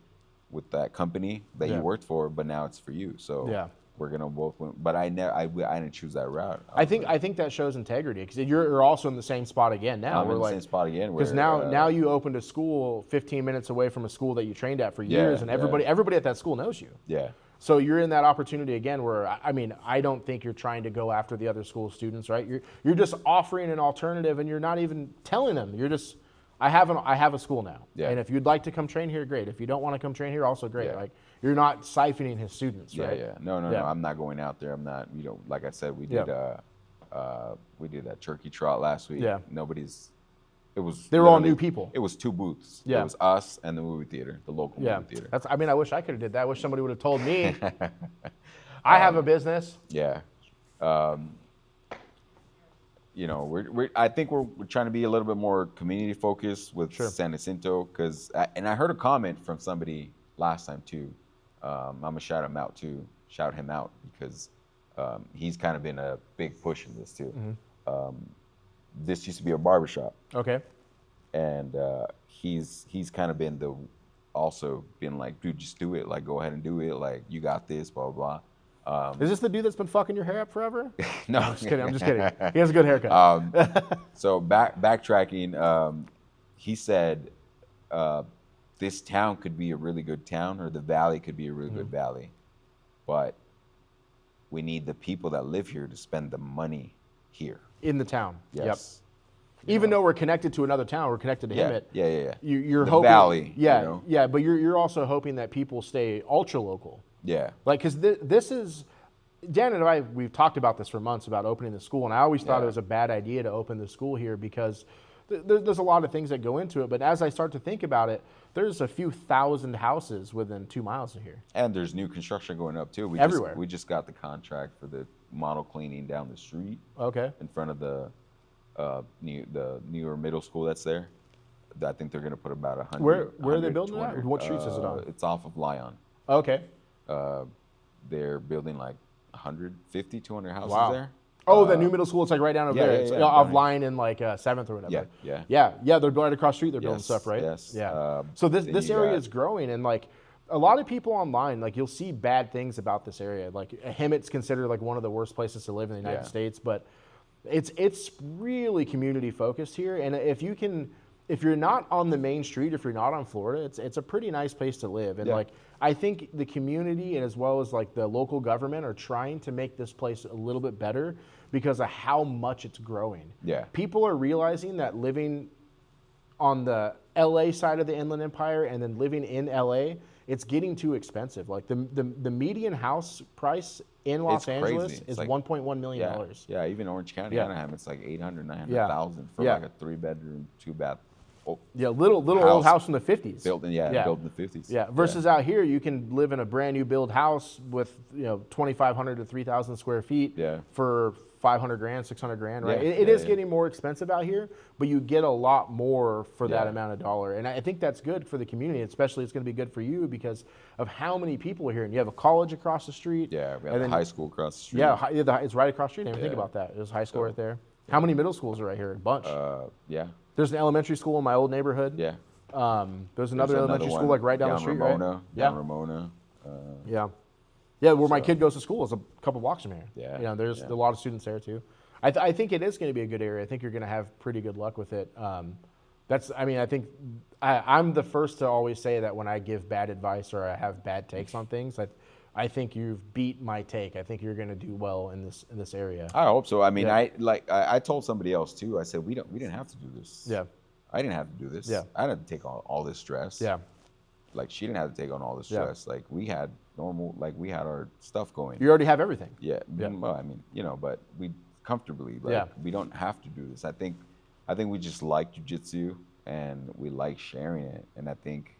with that company that you worked for, but now it's for you. So we're going to both win. But I didn't choose that route. I think that shows integrity because you're also in the same spot again now. I'm in the same spot again. Because now you opened a school 15 minutes away from a school that you trained at for years, and everybody at that school knows you. Yeah. So you're in that opportunity again where, I don't think you're trying to go after the other school students, right? You're just offering an alternative and you're not even telling them. You're just, I have a school now. Yeah. And if you'd like to come train here, great. If you don't want to come train here, also great. Yeah. Like you're not siphoning his students, Yeah, right? yeah. No. I'm not going out there. I'm not, like I said, we did that turkey trot last week. Yeah. They were all new people. It was 2 booths. Yeah. It was us and the movie theater, the local movie theater. I wish I could have did that. I wish somebody would have told me. I have a business. Yeah. I think we're trying to be a little bit more community focused with San Jacinto because, and I heard a comment from somebody last time too. I'm gonna shout him out because he's kind of been a big push in this too. Mm-hmm. This used to be a barbershop. Okay. And he's kind of been also been like, dude, just do it. Like, go ahead and do it. Like, you got this, blah, blah, blah. Is this the dude that's been fucking your hair up forever? No. I'm just kidding. He has a good haircut. So backtracking, he said this town could be a really good town or the valley could be a really good valley. But we need the people that live here to spend the money here. In the town. Yes. Yep. Even though we're connected to another town, we're connected to Hemet. Yeah. You're the hoping, valley. Yeah, but you're also hoping that people stay ultra local. Yeah. Like, because this is, Dan and we've talked about this for months about opening the school, and I always thought it was a bad idea to open the school here because there's a lot of things that go into it. But as I start to think about it, there's a few thousand houses within 2 miles of here. And there's new construction going up too. Everywhere. We just got the contract for the model cleaning down the street. Okay. In front of the newer middle school that's there. I think they're going to put about 100. Where are they building that? What streets is it on? It's off of Lyon. Okay. They're building like 150, 200 houses there. Oh, the new middle school. It's like right down over there. It's off Line in like 7th or whatever. Yeah. They're right across the street. They're building stuff, right? Yes. Yeah. So this area is growing, and like a lot of people online, like you'll see bad things about this area. Like Hemet's considered like one of the worst places to live in the United States, but it's really community focused here. And if you're not on the main street, if you're not on Florida, it's a pretty nice place to live. And like I think the community and as well as like the local government are trying to make this place a little bit better because of how much it's growing. Yeah. People are realizing that living on the LA side of the Inland Empire and then living in LA, it's getting too expensive. Like the median house price in Los Angeles is like $1.1 million. Yeah, even Orange County, Anaheim, it's like 800, 900,000 for like a 3-bedroom, 2-bath. Little old house from the 50s. Built in the 50s. Yeah, versus out here, you can live in a brand new build house with 2,500 to 3,000 square feet for $500,000, $600,000, right? It is getting more expensive out here, but you get a lot more for that amount of dollar. And I think that's good for the community, especially it's going to be good for you because of how many people are here. And you have a college across the street. Yeah, we have a high school across the street. Yeah, it's right across the street. I didn't even think about that. There's a high school right there. How many middle schools are right here? A bunch. Yeah. There's an elementary school in my old neighborhood. Yeah. There's another elementary school one like right down the street, right? Down Ramona. Yeah. Yeah, where my kid goes to school is a couple blocks from here. Yeah, You know, there's yeah. a lot of students there too. I think it is going to be a good area. I think you're going to have pretty good luck with it. I think I'm the first to always say that when I give bad advice or I have bad takes on things, I think you've beat my take. I think you're going to do well in this area. I hope so. I mean, Yeah. I told somebody else too. I said we didn't have to do this. Yeah. I didn't have to do this. Yeah. I didn't take on all this stress. Yeah. Like she didn't have to take on all this Yeah. stress. Like we had we had our stuff going. You already have everything. Yeah. Yeah. Well, I mean, but we comfortably. Like, Yeah. We don't have to do this. I think we just like jujitsu and we like sharing it. And I think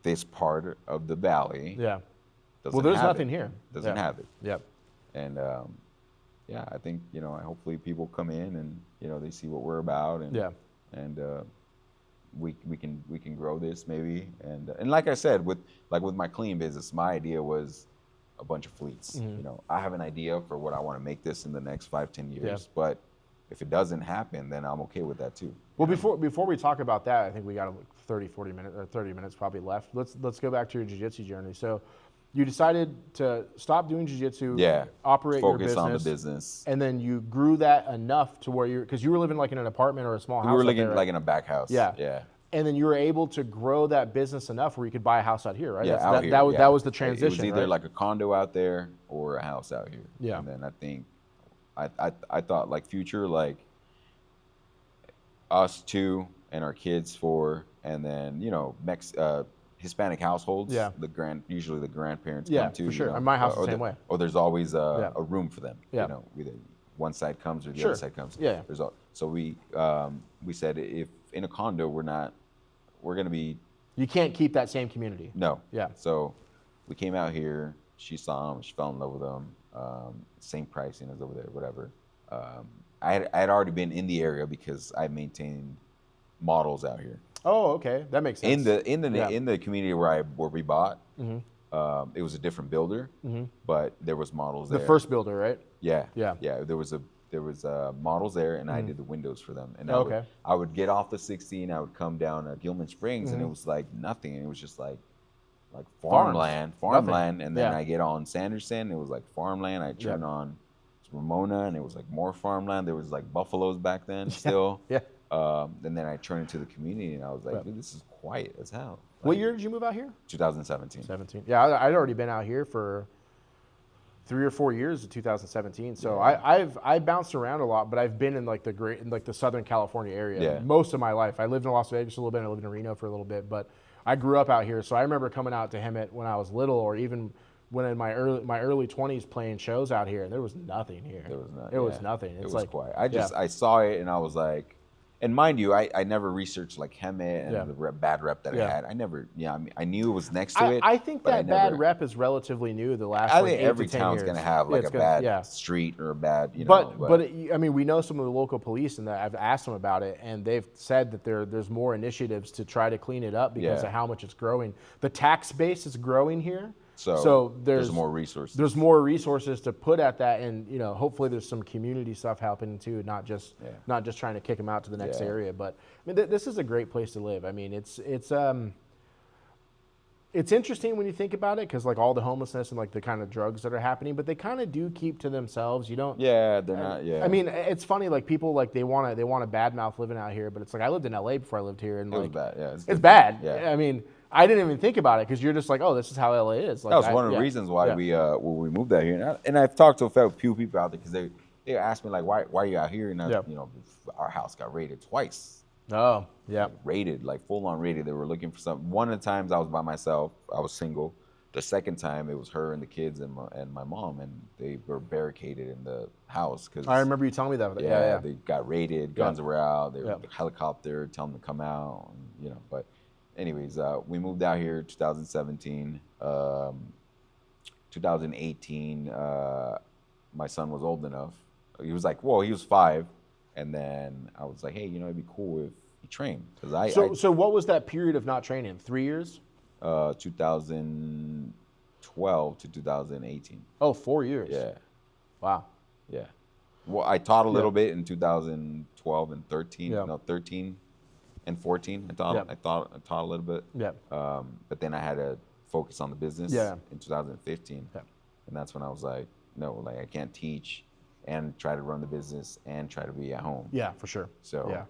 this part of the valley. Yeah. Doesn't Well, there's have nothing it. here. Doesn't Yeah. have it. Yep. And I think hopefully people come in and they see what we're about and Yeah. and we can grow this maybe and like I said with my clean business, my idea was a bunch of fleets. Mm-hmm. I have an idea for what I want to make this in the next 5-10 years, Yeah. but if it doesn't happen, then I'm okay with that too. Well, before we talk about that, I think we got 40 minutes or 30 minutes probably left. Let's go back to your jiu-jitsu journey. So you decided to stop doing jiu-jitsu, operate your Focus business, on the business. and then you grew that enough to where because you were living like in an apartment or a small house. We were out living there, like in a back house. Yeah. And then you were able to grow that business enough where you could buy a house out here, right? Yeah, That's- here. That was the transition. It was either right? like a condo out there or a house out here. Yeah. And then I think I thought like future, like us two and our kids four, and then Hispanic households. Yeah. Usually the grandparents Yeah, come too. for sure. You know, My house is the same way. Or there's always Yeah. a room for them. Yeah. Either one side comes or the Sure. other side comes. Yeah. So we said if in a condo we're gonna be You can't keep that same community. no. Yeah. So we came out here. She saw him. She fell in love with him. Same pricing as over there, whatever. I had already been in the area because I maintained models out here. Oh, okay, that makes sense. In the community where we bought. Mm-hmm. It was a different builder, but there was models The there. first builder, right? Yeah. Yeah. Yeah. There was models there, and I did the windows for them. And Okay. I would get off the 60, and I would come down Gilman Springs, and it Mm-hmm. was like nothing. It was just like Farms. farmland, and then Yeah. I get on Sanderson. It was like farmland. I turn on Ramona, and it was like more farmland. There was like buffaloes back then still. Yeah. And then I turned into the community, and I was like, Yeah. dude, this is quiet as hell. What year did you move out here? 2017. 17. Yeah, I'd already been out here for 3 or 4 years in 2017. So Yeah. I bounced around a lot, but I've been in like the Southern California area Yeah. most of my life. I lived in Las Vegas a little bit. And I lived in Reno for a little bit, but I grew up out here. So I remember coming out to Hemet when I was little, or even when in my early 20s playing shows out here, and there was nothing here. There was nothing. There was nothing. It It's was like quiet. I saw it and I was like, and mind you, I never researched like Hemet and Yeah. the bad rep that Yeah. it had. I never, I mean, I knew it was next to it. I think but that I bad never- rep is relatively new. The last I like think 8 every to 10 town's years. gonna have Yeah, like it's a gonna- bad street or a bad, But I mean, we know some of the local police, and I've asked them about it, and they've said that there's more initiatives to try to clean it up because Yeah. of how much it's growing. The tax base is growing here, so there's more resources. There's more resources to put at that, and hopefully there's some community stuff happening too, not just trying to kick them out to the next Yeah. area. But I mean, this is a great place to live. I mean, it's interesting when you think about it, because like all the homelessness and like the kind of drugs that are happening, but they kind of do keep to themselves. You don't. Yeah, they're not. Yeah. I mean, it's funny. Like people, like they want to badmouth living out here, but it's like I lived in LA before I lived here, and it was like bad. Yeah, it's bad. Yeah. I mean, I didn't even think about it because you're just like, oh, this is how LA is. Like, That was one of the reasons why we moved out here. And I've talked to a few people out there because they asked me like, why are you out here? And our house got raided twice. Oh, yeah. Raided, like full on raided. They were looking for something. One of the times I was by myself. I was single. The second time it was her and the kids and my mom, and they were barricaded in the house because I remember you telling me that. Yeah. they got raided. Guns were out. They were Yeah. helicopter telling them to come out. And, but anyways, we moved out here 2017. 2018, my son was old enough. He was like, he was 5. And then I was like, hey, it'd be cool if he trained. So what was that period of not training? 3 years? 2012 to 2018. Oh, 4 years. Yeah. Wow. Yeah. Well, I taught a little bit in 2012 and 13. Yeah. No, 13. and 14. I taught a little bit. Yeah. But then I had to focus on the business in 2015. Yeah. And that's when I was like, no, like I can't teach and try to run the business and try to be at home. Yeah, for sure. So yeah.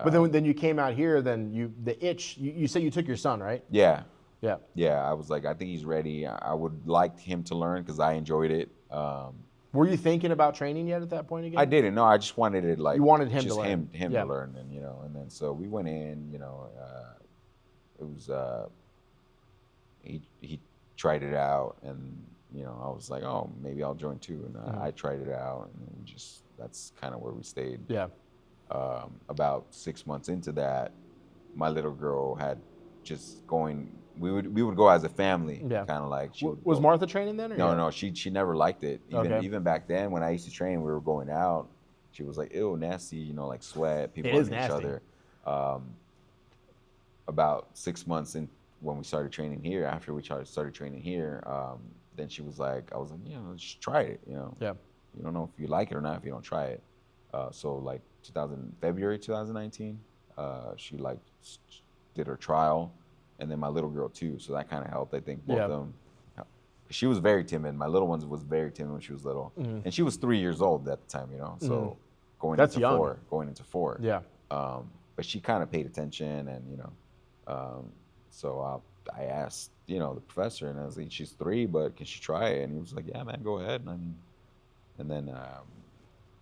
But then you came out here, then the itch, you said you took your son, right? Yeah. Yeah. Yeah, I was like, I think he's ready. I would like him to learn because I enjoyed it. Were you thinking about training yet at that point again? I didn't. No, I just wanted it like you wanted him just to learn. him to learn, and and then so we went in. It was he tried it out, and I was like, oh, maybe I'll join too, and I tried it out, and that's kind of where we stayed. Yeah. About 6 months into that, my little girl had just going. We would go as a family, kind of like. Was Martha training then? Or no, she never liked it. Even back then, when I used to train, we were going out. She was like, "Ew, nasty," like sweat, people on each other. About 6 months in, when we started training here, after we started training here, then she was like, I was like, just try it. Yeah. You don't know if you like it or not if you don't try it. So like February 2019, she like did her trial. And then my little girl too, so that kind of helped. I think both of them. She was very timid. My little one was very timid when she was little, and she was 3 years old at the time. So going into four. Yeah. But she kind of paid attention, and so I asked the professor, and I was like, she's 3, but can she try it? And he was like, yeah, man, go ahead. And then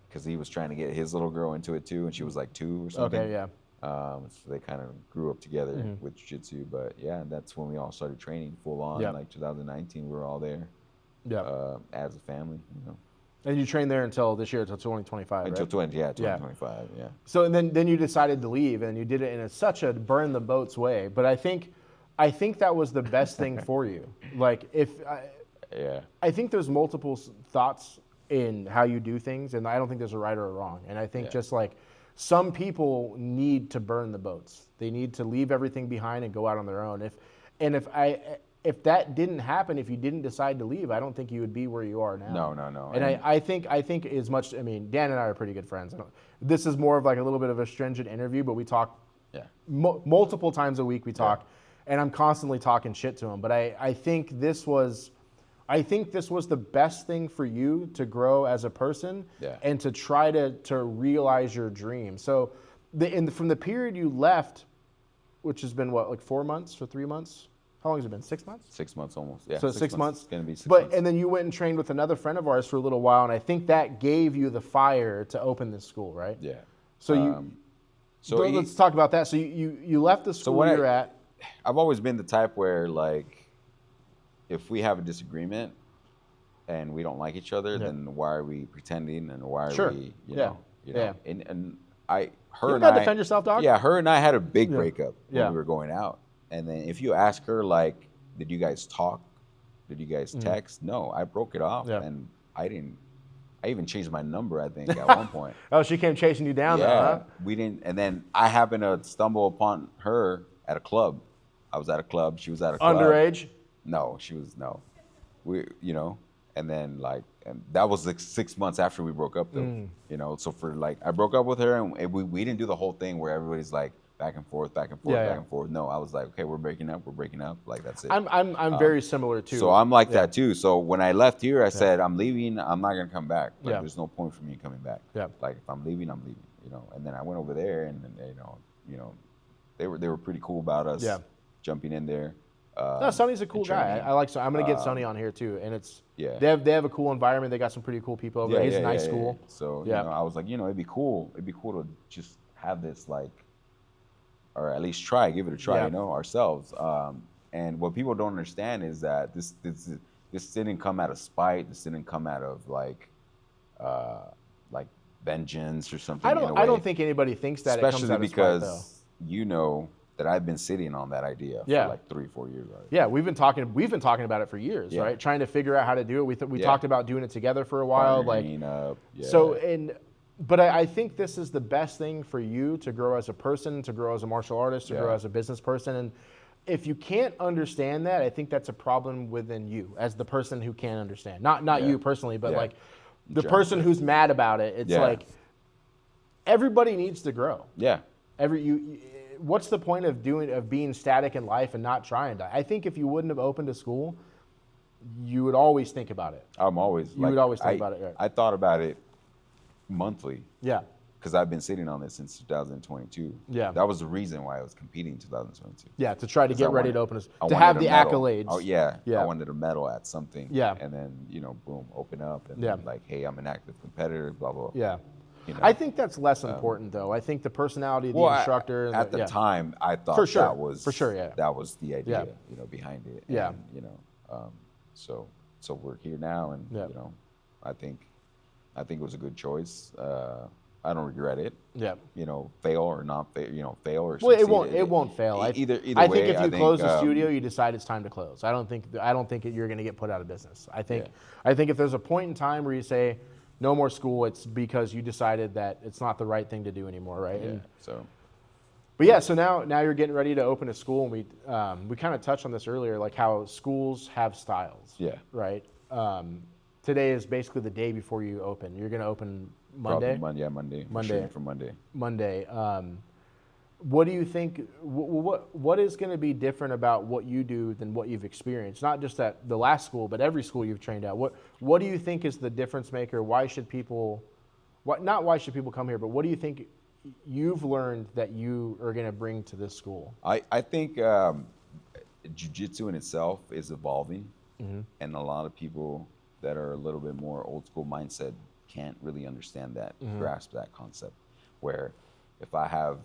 because he was trying to get his little girl into it too, and she was like 2 or something. Okay. Yeah. So they kind of grew up together with jiu-jitsu, but yeah, that's when we all started training full on. Like 2019, we were all there, as a family. And you trained there until this year, until 2025, until right? 2025, yeah. So and then you decided to leave, and you did it in such a burn the boats way. But I think that was the best thing for you. Like I think there's multiple thoughts in how you do things, and I don't think there's a right or a wrong. And I think just like. Some people need to burn the boats. They need to leave everything behind and go out on their own. If that didn't happen, if you didn't decide to leave, I don't think you would be where you are now. No. And I think as much. I mean, Dan and I are pretty good friends. This is more of like a little bit of a stringent interview, but we talk multiple times a week. We talk, and I'm constantly talking shit to him. But I think this was the best thing for you to grow as a person and to try to realize your dream. So from the period you left, which has been what, like 4 months or 3 months? How long has it been? 6 months? 6 months almost. Yeah. So 6 months. It's gonna be 6 months. And then you went and trained with another friend of ours for a little while, and I think that gave you the fire to open this school, right? Yeah. So let's talk about that. So you left the school you're at. I've always been the type where like, if we have a disagreement and we don't like each other, then why are we pretending, and why are we, you know? And her and I defend yourself, dog. Yeah, her and I had a big breakup when we were going out. And then if you ask her, like, did you guys talk? Did you guys text? No, I broke it off, and I even changed my number, I think, at one point. Oh, she came chasing you down, though, huh? We didn't. And then I happened to stumble upon her at a club. I was at a club. She was at a club. Underage? No, she was no. And then and that was like 6 months after we broke up, though. So for I broke up with her, and we didn't do the whole thing where everybody's like back and forth. No, I was like, okay, we're breaking up. Like, that's it. I'm very similar too. So I'm like that too. So when I left here, I said, I'm leaving. I'm not gonna come back. There's no point for me coming back. Like, if I'm leaving, I'm leaving. And then I went over there, and they were pretty cool about us jumping in there. No, Sonny's a cool guy. I like Sonny. I'm gonna get Sonny on here too, and it's they have a cool environment. They got some pretty cool people over there. He's a nice school. So I was like, it'd be cool. It'd be cool to just have this or at least give it a try, ourselves. And what people don't understand is that this didn't come out of spite. This didn't come out of vengeance or something. I don't think anybody thinks that. Especially it comes out because of spite, though. That I've been sitting on that idea for like 3-4 years already. Yeah, we've been talking about it for years, right? Trying to figure out how to do it. We talked about doing it together for a while, But I think this is the best thing for you to grow as a person, to grow as a martial artist, to grow as a business person. And if you can't understand that, I think that's a problem within you as the person who can't understand. Not you personally, but the person who's mad about it. It's like everybody needs to grow. Yeah. what's the point of being static in life and not trying? I think if you wouldn't have opened a school, you would always think about it. I'm always. You would always think about it. Right? I thought about it monthly. Yeah. Because I've been sitting on this since 2022. Yeah. That was the reason why I was competing in 2022. Yeah, to try to get ready to open a I to have wanted the a medal. accolades. Oh yeah. Yeah. I wanted a medal at something. Yeah. And then, boom, open up and Yeah. like, hey, I'm an active competitor, blah, blah. Yeah. You know? I think that's less important though. I think the personality of the instructor. At the time, I thought For sure. that was For sure, yeah. that was the idea, Yeah. behind it. Yeah. And, so we're here now, and Yeah. I think it was a good choice. I don't regret it. Yeah. Fail or not fail, fail or Well, succeed. it won't fail. Either I way, think if you close the studio, um, you decide it's time to close. I don't think you're going to get put out of business. I think if there's a point in time where you say no more school, it's because you decided that it's not the right thing to do anymore, right? Yeah. So. But yeah, so now you're getting ready to open a school, and we kind of touched on this earlier, like how schools have styles. Yeah. Right. Today is basically the day before you open. You're going to open Monday. Monday. Monday. Monday. Shooting for Monday. Monday. What do you think? What is going to be different about what you do than what you've experienced? Not just at the last school, but every school you've trained at. What do you think is the difference maker? Why should people? Not why should people come here, but what do you think you've learned that you are going to bring to this school? I think jiu-jitsu in itself is evolving, and a lot of people that are a little bit more old school mindset can't really understand that, grasp that concept. Where if I have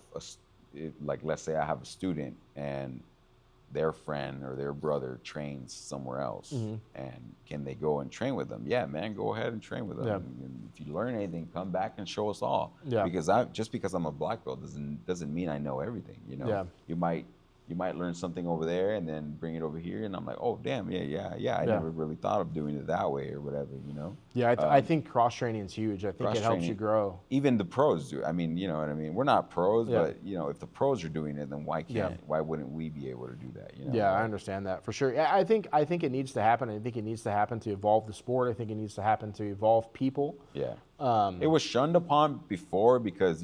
let's say I have a student and their friend or their brother trains somewhere else, and can they go and train with them? Yeah, man, go ahead and train with them. Yeah. And if you learn anything, come back and show us all. Yeah. Because just because I'm a black belt doesn't mean I know everything. Yeah. You might learn something over there and then bring it over here, and I'm like, oh damn, yeah. I never really thought of doing it that way or whatever, Yeah, I think cross training is huge. I think it helps you grow. Even the pros do. I mean, you know what I mean. We're not pros, Yeah. but if the pros are doing it, then why wouldn't we be able to do that? Yeah, I understand that for sure. I think it needs to happen. I think it needs to happen to evolve the sport. I think it needs to happen to evolve people. Yeah. It was shunned upon before because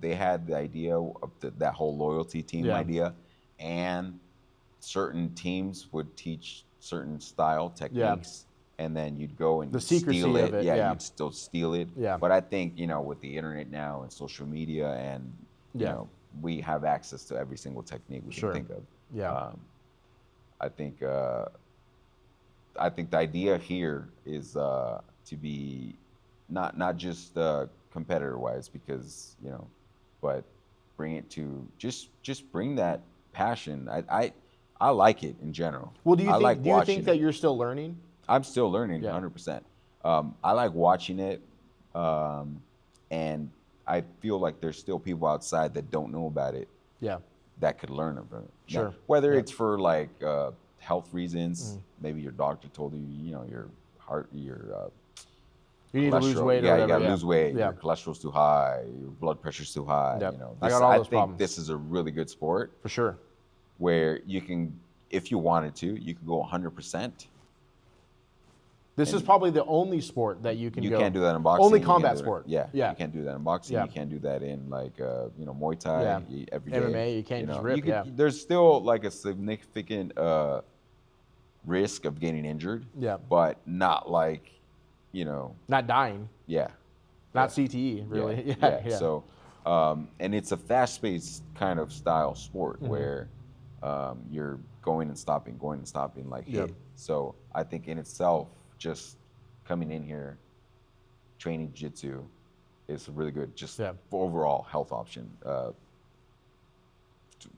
they had the idea of that whole loyalty team idea, and certain teams would teach certain style techniques, and then you'd go and The secrecy steal it. of it, yeah. You'd still steal it. Yeah. But I think with the internet now and social media, and we have access to every single technique we Sure. can think of. Yeah. I think the idea here is to be not just competitor wise, because but bring it to just bring that passion. I like it in general. Well, do you like think that you're still learning? I'm still learning, Yeah. 100%. I like watching it, and I feel like there's still people outside that don't know about it Yeah. that could learn about it. Sure. Now, whether Yeah. it's for like health reasons, maybe your doctor told you, your heart, your You need to lose cholesterol. weight or Yeah, whatever. you gotta lose weight. Yeah. Your cholesterol's too high. Your blood pressure's too high. Yep. I This, got all those think problems. this is a really good sport For sure. where you can, if you wanted to, you could go 100%. This is probably the only sport that you can You go. can't do that in boxing. Only you can't combat do that- sport. Yeah, Yeah. You can't do that in boxing. Yeah. You can't do that in like Muay Thai. Yeah. Every day. MMA, you can't just rip, you could, yeah. There's still like a significant risk of getting injured. Yeah. But not like, Not dying. yeah. Not CTE, really. Yeah. So, and it's a fast-paced kind of style sport where you're going and stopping like hit. Yep. So I think in itself, just coming in here, training jiu-jitsu is really good, just for overall health option,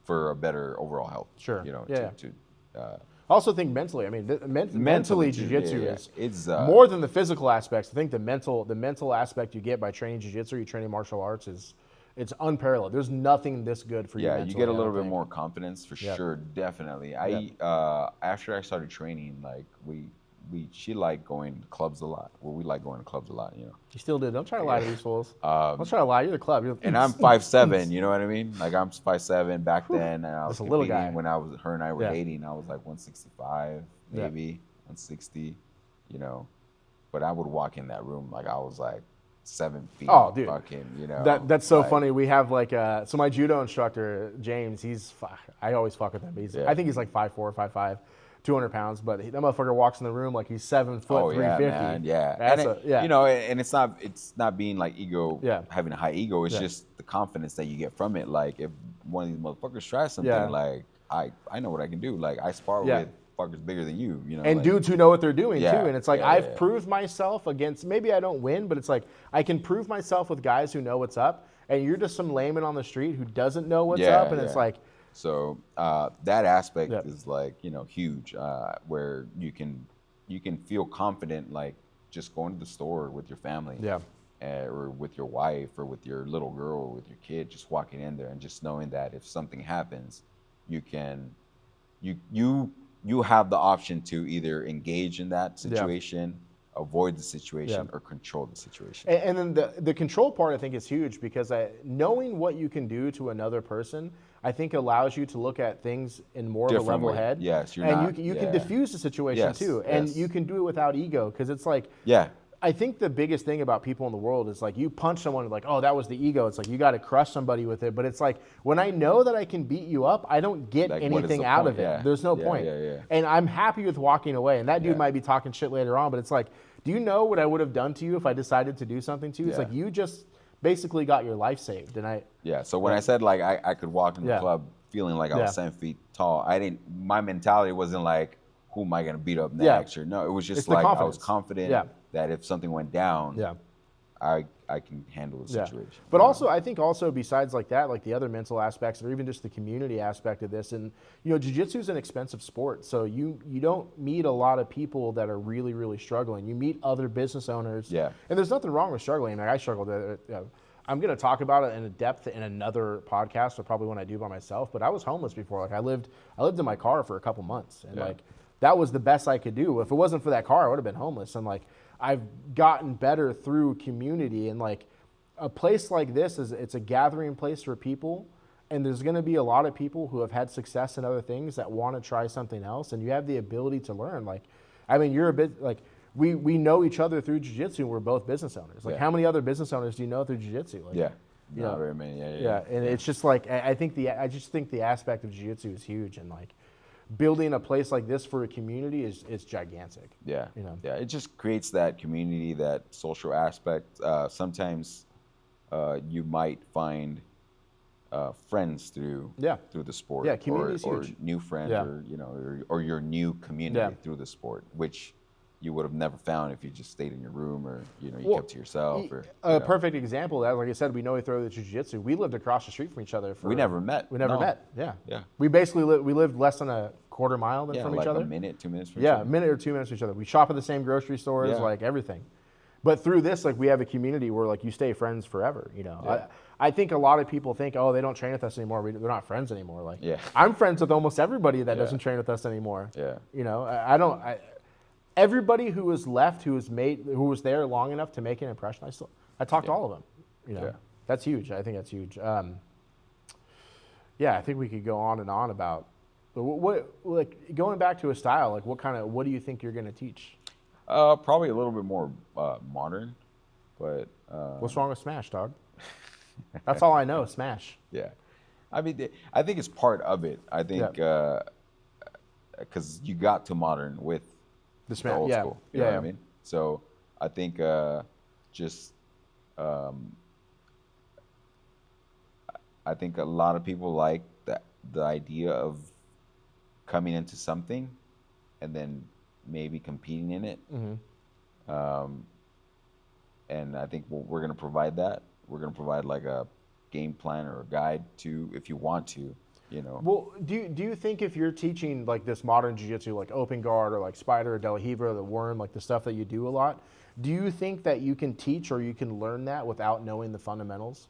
for a better overall health. Sure. I I also think mentally. I mean, mentally, too, jiu-jitsu yeah. is It's more than the physical aspects. I think the mental aspect you get by training jiu-jitsu, you training martial arts it's unparalleled. There's nothing this good for you. Yeah, mentally, you get a I little don't bit think. more confidence for sure, definitely. After I started training, like she liked going to clubs a lot. Well, we like going to clubs a lot, You still do. Don't try to lie to these fools. Don't try to lie. You're the club. And I'm 5'7", you know what I mean? Like I'm 5'7" back then, and I was Just a little competing guy. when her and I were Yeah. dating. I was like 165, maybe 160, But I would walk in that room like I was like 7 feet. Oh, dude. Fucking, you know. That's so like, funny. We have like so my judo instructor James. I always fuck with him. I think he's like 5'4", 5'5", 200 pounds. But that motherfucker walks in the room like he's 7 foot, Oh 350. yeah, man. Yeah. That's You know, and it's not being like ego, Yeah. having a high ego. It's Yeah. just the confidence that you get from it. Like if one of these motherfuckers tries something, Yeah. like I know what I can do. Like I spar Yeah. with fuckers bigger than you. You know. And like, dudes who know what they're doing Yeah, too. And it's like yeah, I've yeah. proved myself against. Maybe I don't win, but it's like I can prove myself with guys who know what's up. And you're just some layman on the street who doesn't know what's Yeah, up. And it's yeah. like, So that aspect Yep. is like, you know, huge, where you can feel confident, like just going to the store with your family, yeah, or with your wife, or with your little girl, or with your kid, just walking in there and just knowing that if something happens, you have the option to either engage in that situation, avoid the situation, Yeah. or control the situation. And then the control part I think is huge because knowing what you can do to another person, I think allows you to look at things in more of a level Differently. head. Yes, you're and not- you yeah. can diffuse the situation Yes, too, and yes. you can do it without ego because it's like. Yeah. I think the biggest thing about people in the world is like you punch someone like, oh, that was the ego. It's like you got to crush somebody with it. But it's like when I know that I can beat you up, I don't get Like, what is anything the out point? of it. Yeah. There's no Yeah, point. yeah, yeah. And I'm happy with walking away. And that dude Yeah. might be talking shit later on, but it's like, do you know what I would have done to you if I decided to do something to you? It's Yeah. like you just basically got your life saved. And Yeah. So when I said like I could walk in the Yeah. club feeling like I Yeah. was 7 feet tall, my mentality wasn't like, who am I gonna beat up Yeah. next? Or no, it was just It's the like I was confidence. confident Yeah. that if something went down, yeah. I can handle the Yeah. situation. But you know? also, I think also besides like that, like the other mental aspects or even just the community aspect of this, and you know, jiu-jitsu is an expensive sport. So you don't meet a lot of people that are really, really struggling. You meet other business owners. Yeah. And there's nothing wrong with struggling. Like I struggled. I'm going to talk about it in a depth in another podcast or probably when I do by myself. But I was homeless before. Like I lived in my car for a couple months. And Yeah. like that was the best I could do. If it wasn't for that car, I would have been homeless. And like I've gotten better through community, and like a place like this it's a gathering place for people, and there's going to be a lot of people who have had success in other things that want to try something else, and you have the ability to learn. Like, I mean, you're a bit like we know each other through jiu-jitsu. We're both business owners. Like, Yeah. how many other business owners do you know through jiu-jitsu? Like, Yeah. you Not know, very many. Yeah. yeah, and it's just like I just think the aspect of jiu-jitsu is huge, and like building a place like this for a community is gigantic. Yeah. You know. Yeah. It just creates that community, that social aspect. Sometimes you might find friends through the sport. Yeah, community is or huge. new friends, Yeah. or or your new community Yeah. through the sport, which you would have never found if you just stayed in your room, or you Well, kept to yourself. Or A you know. perfect example of that, like I said, we know we throw the jiu-jitsu. We lived across the street from each other. We never met. We never No. met. Yeah. Yeah. We basically we lived less than a quarter mile Yeah, from like each other. a minute, 2 minutes from each Yeah, other. a minute or 2 minutes from each other. We shop at the same grocery stores, Yeah. like everything. But through this, like we have a community where like you stay friends forever. You know, Yeah. I think a lot of people think, oh, they don't train with us anymore. They're not friends anymore. Like, Yeah. I'm friends with almost everybody that Yeah. doesn't train with us anymore. Yeah. You know, everybody who was left, who was there long enough to make an impression, I talked to all of them. You know, Yeah. that's huge. I think that's huge. Yeah, I think we could go on and on about what like going back to a style. Like, what do you think you're going to teach? Probably a little bit more modern, but What's wrong with Smash, dog? That's all I know, Smash. yeah. I mean, I think it's part of it. I think because you got to modern with The the Smash, old yeah, school. You yeah, know yeah. what I mean? So I think just I think a lot of people like the idea of coming into something and then maybe competing in it. Mm-hmm. And I think we're going to provide that. We're going to provide like a game plan or a guide to, if you want to, you know. Well, do you think if you're teaching like this modern jiu-jitsu, like open guard or like spider or de la Hebra, the worm, like the stuff that you do a lot, do you think that you can teach or you can learn that without knowing the fundamentals?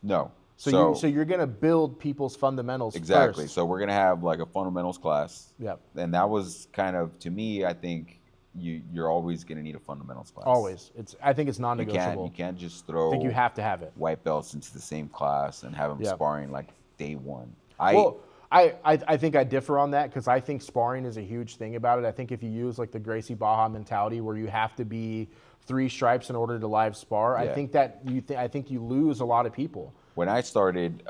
No. So you're going to build people's fundamentals Exactly. first. So we're going to have like a fundamentals class. Yep. And that was kind of, to me, I think you're always going to need a fundamentals class. Always. I think it's You non-negotiable. can't just I throw think you have to have it. white belts into the same class and have them Yeah. sparring like day one. Well, I think I differ on that because I think sparring is a huge thing about it. I think if you use like the Gracie Baja mentality where you have to be 3 stripes in order to live spar, I think that I think you lose a lot of people. When I started,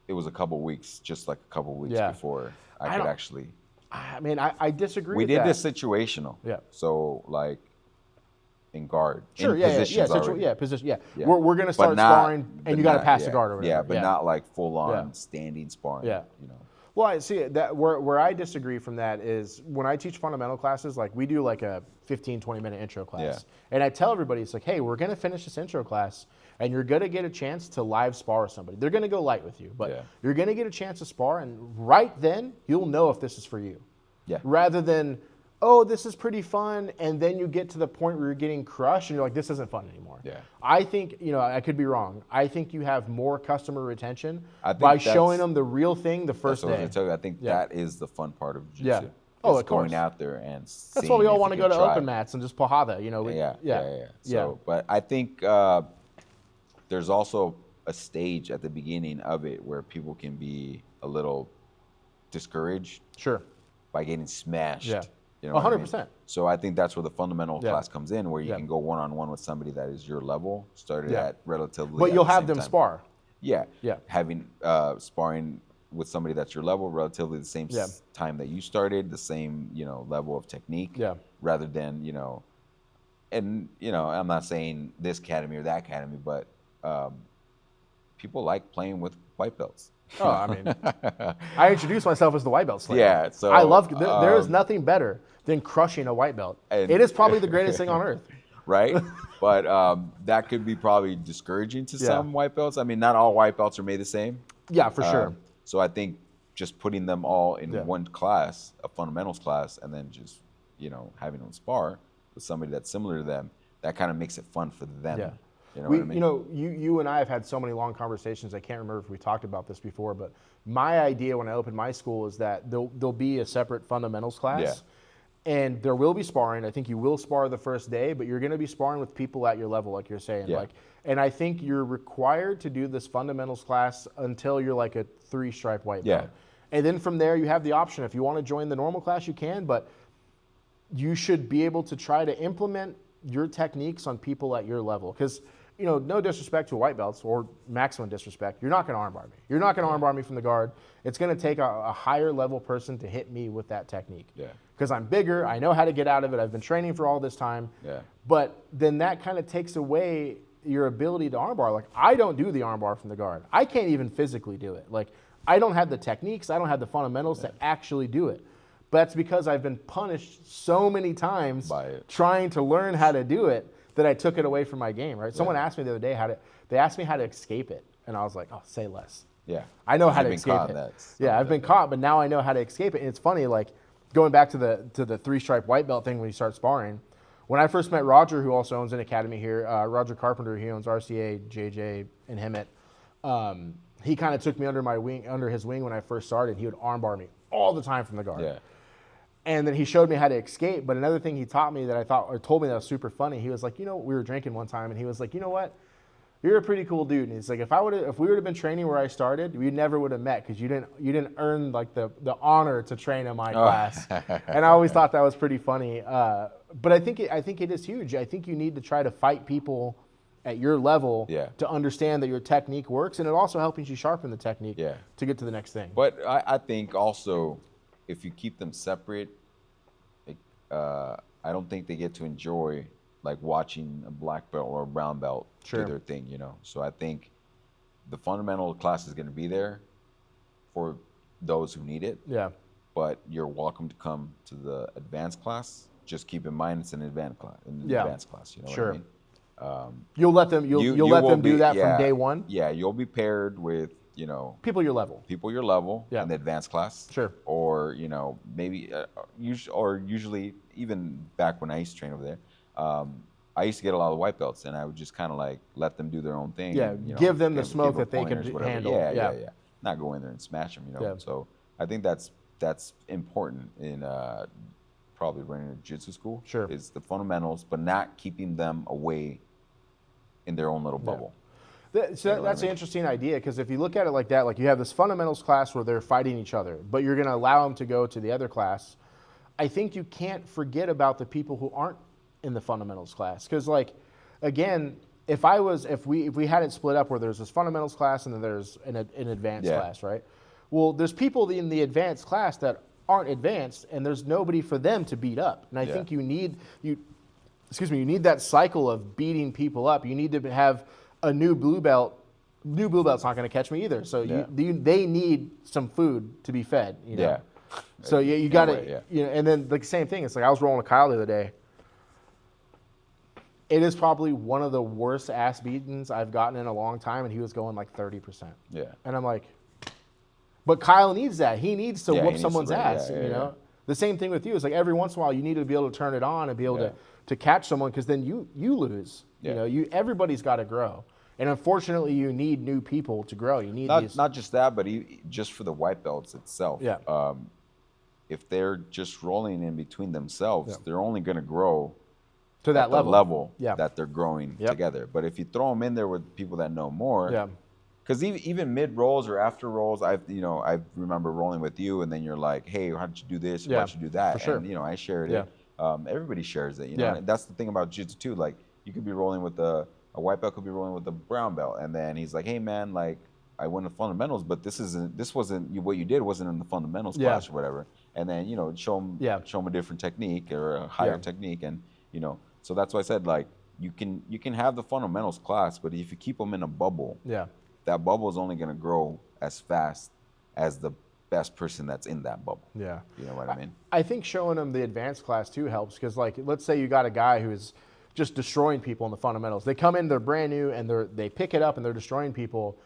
it was a couple weeks, just like a couple weeks before I could actually. I mean, I disagree. We with did that. this situational. Yeah. So like in guard. Sure. In Yeah. positions already. Position. Yeah. Yeah. We're gonna start sparring, and you got to pass the guard or whatever. Yeah, but not like full on standing sparring. Yeah. You know. Well, I see that where I disagree from that is when I teach fundamental classes, like we do like a 15, 20-minute intro class. And I tell everybody, it's like, hey, we're going to finish this intro class and you're going to get a chance to live spar with somebody. They're going to go light with you, but you're going to get a chance to spar, and right then you'll know if this is for you. Yeah. Rather than, oh, this is pretty fun, and then you get to the point where you're getting crushed and you're like, this isn't fun anymore. Yeah. I think, I could be wrong. I think you have more customer retention by showing them the real thing the first day. I think that is the fun part of jiu-jitsu. Yeah. Oh, of course. Going out there and that's why we all want to go to open mats and just pahada, Yeah. So, but I think there's also a stage at the beginning of it where people can be a little discouraged. Sure. By getting smashed. Yeah. You know 100%. I mean? So I think that's where the fundamental class comes in, where you can go one-on-one with somebody that is your level, started at relatively. But you'll have them time. spar. Yeah. Yeah. Having sparring with somebody that's your level, relatively the same time that you started, the same level of technique. Yeah. Rather than and I'm not saying this academy or that academy, but people like playing with white belts. Oh, I mean, I introduced myself as the white belt slayer. Yeah, so I love. There is nothing better than crushing a white belt. It is probably the greatest thing on earth. Right, but that could be probably discouraging to some white belts. I mean, not all white belts are made the same. Yeah, for sure. So I think just putting them all in one class, a fundamentals class, and then just having them spar with somebody that's similar to them, that kind of makes it fun for them. Yeah. You know what I mean? You and I have had so many long conversations. I can't remember if we talked about this before, but my idea when I opened my school is that there'll be a separate fundamentals class, and there will be sparring. I think you will spar the first day, but you're going to be sparring with people at your level, like you're saying. Yeah. And I think you're required to do this fundamentals class until you're like a 3-stripe white belt. And then from there, you have the option. If you want to join the normal class, you can, but you should be able to try to implement your techniques on people at your level. Because no disrespect to white belts or maximum disrespect, you're not going to armbar me. You're not going to armbar me from the guard. It's going to take a higher level person to hit me with that technique. Yeah. Because I'm bigger, I know how to get out of it. I've been training for all this time. Yeah. But then that kind of takes away your ability to armbar. Like I don't do the armbar from the guard. I can't even physically do it. Like I don't have the techniques. I don't have the fundamentals to actually do it. But that's because I've been punished so many times trying to learn how to do it that I took it away from my game, right? Someone asked me the other day they asked me how to escape it. And I was like, oh, say less. Yeah. I know how to escape it. I've been caught, but now I know how to escape it. And it's funny, like going back to the 3-stripe white belt thing when you start sparring. When I first met Roger, who also owns an academy here, Roger Carpenter, he owns RCA, JJ, and Hemet. He kind of took me under his wing when I first started. He would armbar me all the time from the guard. Yeah. And then he showed me how to escape. But another thing he taught me that I thought, or told me that was super funny, he was like, we were drinking one time, and he was like, you know what? You're a pretty cool dude. And he's like, if we would have been training where I started, we never would have met because you didn't earn like the honor to train in my class. And I always thought that was pretty funny. But I think it is huge. I think you need to try to fight people at your level to understand that your technique works, and it also helps you sharpen the technique to get to the next thing. But I think also, if you keep them separate, I don't think they get to enjoy like watching a black belt or a brown belt do their thing, So I think the fundamental class is going to be there for those who need it. Yeah. But you're welcome to come to the advanced class. Just keep in mind it's an advanced class. Advanced class, what I mean? You'll let them. You'll let them do that from day one. Yeah, you'll be paired with people your level. People your level in the advanced class. Sure. Or maybe usually even back when I used to train over there, I used to get a lot of white belts, and I would just kind of like let them do their own thing. Yeah, and, give them the smoke that they can handle. Yeah. Not go in there and smash them. So I think that's important in probably running a jiu-jitsu school. Sure. Is the fundamentals, but not keeping them away in their own little bubble. That's an interesting idea, because if you look at it like that, like you have this fundamentals class where they're fighting each other, but you're going to allow them to go to the other class. I think you can't forget about the people who aren't in the fundamentals class, because like, again, if we had it split up where there's this fundamentals class and then there's an advanced class, right? Well, there's people in the advanced class that aren't advanced, and there's nobody for them to beat up. And I think you need that cycle of beating people up. You need to have a new blue belt. New blue belt's not going to catch me either. So they need some food to be fed. You know? Yeah. So you got to, and then the same thing. It's like I was rolling with Kyle the other day. It is probably one of the worst ass beatings I've gotten in a long time, and he was going like 30%. Yeah. And I'm like, but Kyle needs that. He needs to whoop someone's ass. You know. The same thing with you. It's like every once in a while you need to be able to turn it on and be able to catch someone, because then you lose. You know, everybody's got to grow. And unfortunately, you need new people to grow. You need not just that, but just for the white belts itself. Yeah. If they're just rolling in between themselves, they're only going to grow to that level that they're growing together. But if you throw them in there with people that know more, because even mid rolls or after rolls, I remember rolling with you, and then you're like, hey, how did you do this? Why did you do that? For sure. And I shared it. Everybody shares it. You know, and that's the thing about jiu-jitsu too. Like you could be rolling with a white belt could be rolling with a brown belt, and then he's like, hey man, like I went to fundamentals, but this wasn't what you did wasn't in the fundamentals class or whatever. And then show them a different technique or a higher technique, and so that's why I said like you can have the fundamentals class, but if you keep them in a bubble, that bubble is only going to grow as fast as the best person that's in that bubble. Yeah, you know what I mean. I think showing them the advanced class too helps, because like let's say you got a guy who's just destroying people in the fundamentals. They come in, they're brand new, and they pick it up and they're destroying people.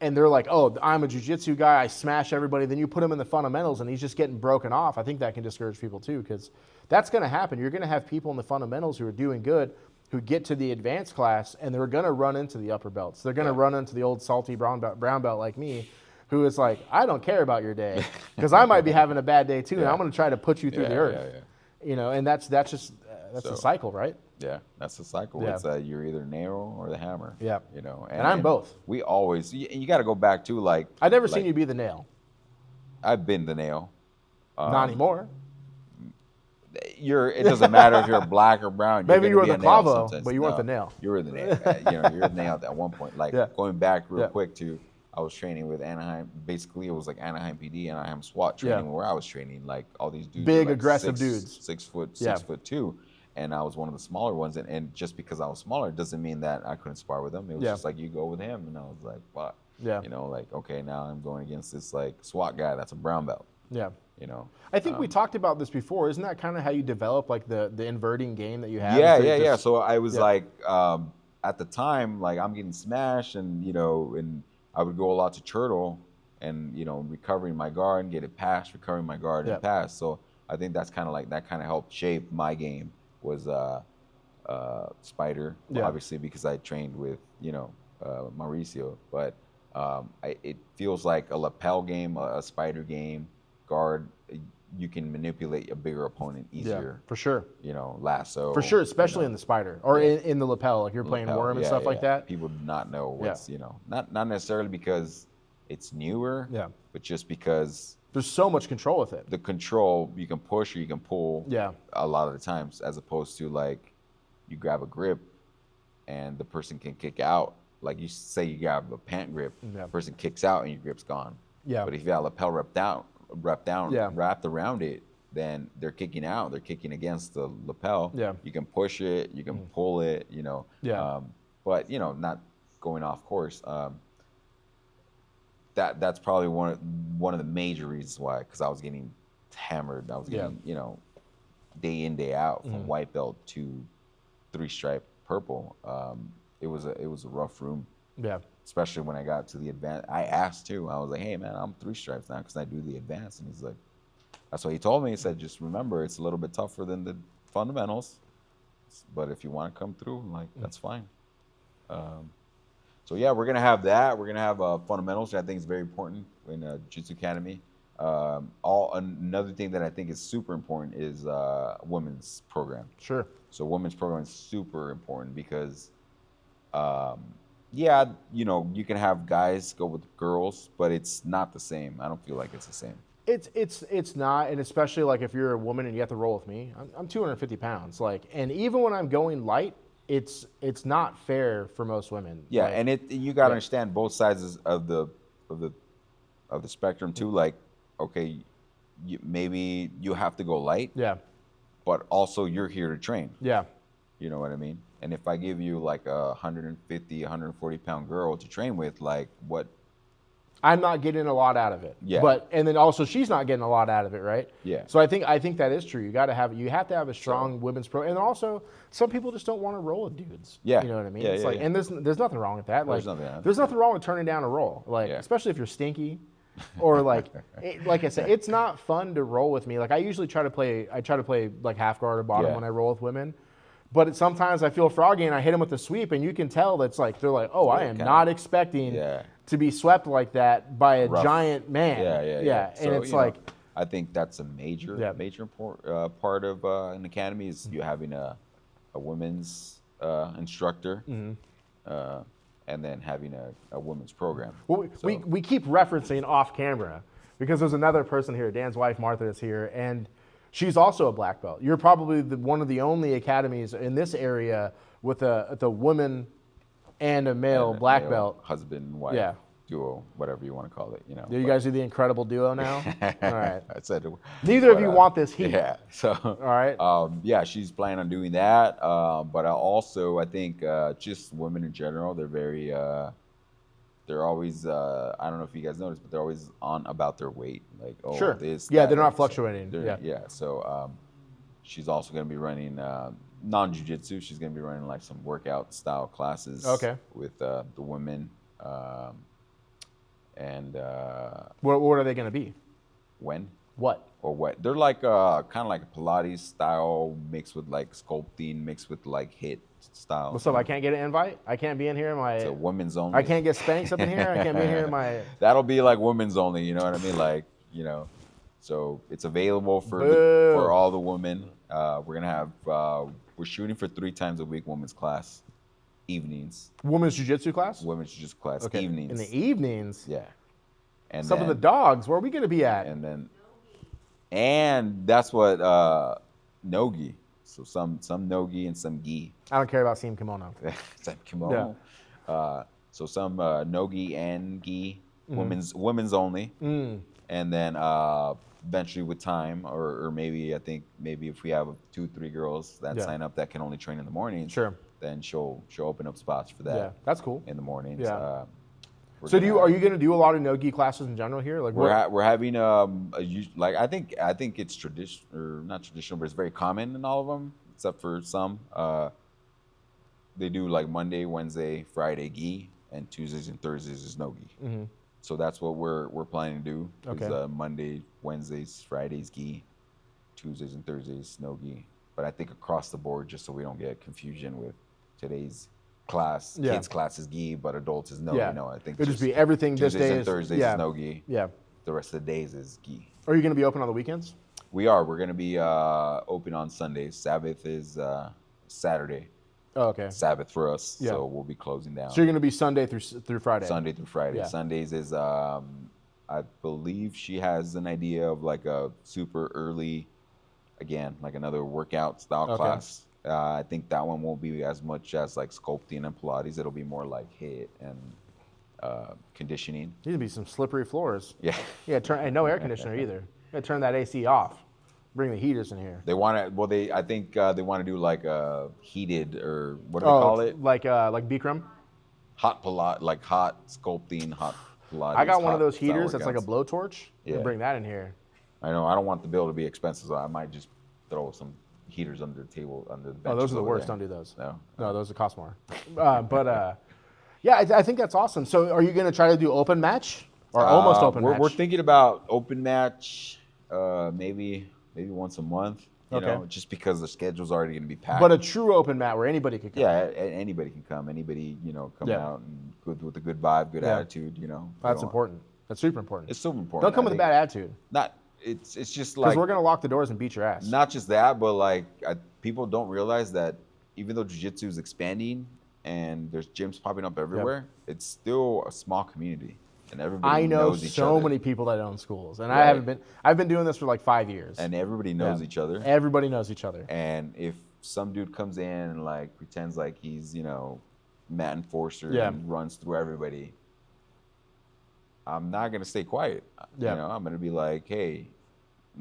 And they're like, oh, I'm a jiu-jitsu guy, I smash everybody. Then you put him in the fundamentals and he's just getting broken off. I think that can discourage people too, because that's going to happen. You're going to have people in the fundamentals who are doing good who get to the advanced class, and they're going to run into the upper belts. They're going to run into the old salty brown belt like me, who is like, I don't care about your day, because I might be having a bad day too, and I'm going to try to put you through the earth. And that's just a cycle, right? Yeah, that's the cycle. It's you're either nail or the hammer. Yeah. And I'm both. We always, you got to go back to like. I've never seen you be the nail. I've been the nail. Not anymore. It doesn't matter if you're black or brown. Maybe you were the clavo, but you weren't the nail. You were the nail. You're the nail at one point. Like going back real quick to, I was training with Anaheim. Basically, it was like Anaheim PD, Anaheim SWAT training where I was training. Like all these dudes, big like aggressive dudes, 6'2". And I was one of the smaller ones, and just because I was smaller doesn't mean that I couldn't spar with him. It was just like, you go with him, and I was like, what? Like, okay, now I'm going against this like SWAT guy that's a brown belt. I think we talked about this before. Isn't that kind of how you develop like the inverting game that you have? Yeah. So I was like, at the time, like I'm getting smashed, and and I would go a lot to turtle, and recovering my guard and get it past, recovering my guard and pass. So I think that's kind of like that kind of helped shape my game. Was Spider, obviously, because I trained with Mauricio, but it feels like a lapel game, a Spider game, guard. You can manipulate a bigger opponent easier. For sure. Lasso. For sure, especially in the Spider or in the lapel, like you're playing worm and stuff like that. People do not know what's not necessarily because it's newer, but just because. There's so much control with it. The control, you can push or you can pull a lot of the times, as opposed to like you grab a grip and the person can kick out. Like you say you grab a pant grip, the person kicks out and your grip's gone. But if you got a lapel wrapped around it, then they're kicking out. They're kicking against the lapel. You can push it, you can pull it, but not going off course. That's probably one of the major reasons why, because I was getting hammered. I was getting day in, day out from white belt to 3-stripe purple. It was a rough room. Especially when I got to the advanced. I asked too. I was like, hey man, I'm 3 stripes now because I do the advanced. And he's like, that's what he told me. He said, just remember, it's a little bit tougher than the fundamentals, but if you want to come through, like that's fine. So yeah, we're gonna have that. We're gonna have fundamentals, which I think is very important in Jiu-Jitsu Academy. Another thing that I think is super important is women's program. Sure. So women's program is super important because Yeah, you can have guys go with girls, but it's not the same. I don't feel like it's the same. It's not, and especially like if you're a woman and you have to roll with me, I'm 250 pounds. Like, and even when I'm going light, it's not fair for most women. Yeah, Like, and you got to yeah. understand both sides of the spectrum too. Like, okay, maybe you have to go light, Yeah. but also you're here to train. Yeah. You know what I mean? And if I give you like a 150, 140-pound girl to train with, like what? I'm not getting a lot out of it. Yeah. But and then also she's not getting a lot out of it, right? Yeah. So I think that is true. You have to have a strong women's pro, and also some people just don't want to roll with dudes. Yeah. You know what I mean? Yeah, It's yeah, like, yeah. and there's nothing wrong with that. Like, There's nothing wrong with turning down a roll. Like, Yeah. especially if you're stinky, or like, like I said, it's not fun to roll with me. Like I usually try to play like half guard or bottom Yeah. when I roll with women. But sometimes I feel froggy and I hit them with a sweep, and you can tell that's like they're like, oh, I am kinda- not expecting Yeah. to be swept like that by a Rough. giant man. Yeah. And So, it's like, I think that's a major part of an academy is you having a women's instructor, and then having a women's program. well, we keep referencing off camera because there's another person here, Dan's wife Martha is here, and she's also a black belt. You're probably one of the only academies in this area with a woman and a male black belt. Husband and wife. Yeah. Duo, whatever you want to call it, Do you guys do the incredible duo now? All right. I said Neither of you want this heat. Yeah. So. All right. Yeah, she's planning on doing that. But I think just women in general, they're very. They're always. I don't know if you guys noticed, but they're always on about their weight. Like, oh, Sure. this. Yeah, that, they're not so fluctuating. they're- Yeah. Yeah. So she's also going to be running non-jiu-jitsu. She's going to be running like some workout style classes. Okay. With the women. What are they going to be? When What? or what? They're like kind of like a Pilates style mixed with like sculpting, mixed with like HIIT style. What's up? I can't get an invite. I can't be in here. It's a women's only. I can't get Spanx up in here. I can't be in here. That'll be like women's only. You know what I mean? Like so it's available for Boo. for all the women. We're gonna have we're shooting for 3 times a week women's class, evenings. Women's jiu-jitsu class. Women's just class Okay. evenings. In the evenings. Yeah. And Some of the then- dogs. Where are we going to be at? And that's what nogi. So some nogi and some gi. I don't care about seeing kimono. Some kimono. So some nogi and gi, women's only. And then eventually with time, or maybe if we have 2-3 girls that sign up that can only train in the mornings, Sure. then she'll open up spots for that. Yeah, that's cool. In the mornings. Yeah. So are you going to do a lot of no-gi classes in general here? Like we're having I think it's tradition or not traditional, but it's very common in all of them except for some. They do like Monday, Wednesday, Friday gi, and Tuesdays and Thursdays is no gi. Mm-hmm. So that's what we're planning to do. Okay. Is Monday, Wednesdays, Fridays gi, Tuesdays and Thursdays no gi. But I think across the board, just so we don't get confusion with today's class, kids class is gi, but adults is no. Yeah. I think It'll just be everything this Tuesdays day and is Thursdays is no gi. Yeah. The rest of the days is gi. Are you going to be open on the weekends? We are. We're going to be open on Sundays. Sabbath is Saturday. Oh, okay. Sabbath for us. Yeah. So we'll be closing down. So you're going to be Sunday through Friday. Sunday through Friday. Yeah. Sundays is I believe she has an idea of like a super early, again, like another workout style class. I think that one won't be as much as like sculpting and Pilates. It'll be more like HIIT and conditioning. Need to be some slippery floors. Yeah. Yeah. And no air conditioner either. You got to turn that AC off. Bring the heaters in here. They want to. Well, I think they want to do like a heated or what do they call it? Like Bikram. Hot Pilates, like hot sculpting, hot Pilates. I got one of those style heaters that's like a workouts. blowtorch. Yeah. Bring that in here. I know. I don't want the bill to be expensive, so I might just throw some heaters under the table, under the bench. Oh, those are the worst. Don't do those. No. No, those cost more. Yeah, I think that's awesome. So, are you going to try to do open match or almost open match? We're thinking about open match, maybe once a month. You know, just because the schedule's already going to be packed. But a true open mat where anybody could come. Yeah, anybody can come. Anybody, come out and good with a good vibe, good attitude. That's important. That's super important. It's super important. Don't come with a bad attitude. It's just Because like we're going to lock the doors and beat your ass. not just that, but like people don't realize that even though jiu-jitsu is expanding, and there's gyms popping up everywhere, it's still a small community, and everybody I know knows each so other. many people that own schools, and Right. I've been doing this for like 5 years. And everybody knows each other. Everybody knows each other. And if some dude comes in and like pretends like he's, you know, Matt Enforcer and runs through everybody, I'm not gonna stay quiet. You know, I'm gonna be like, hey,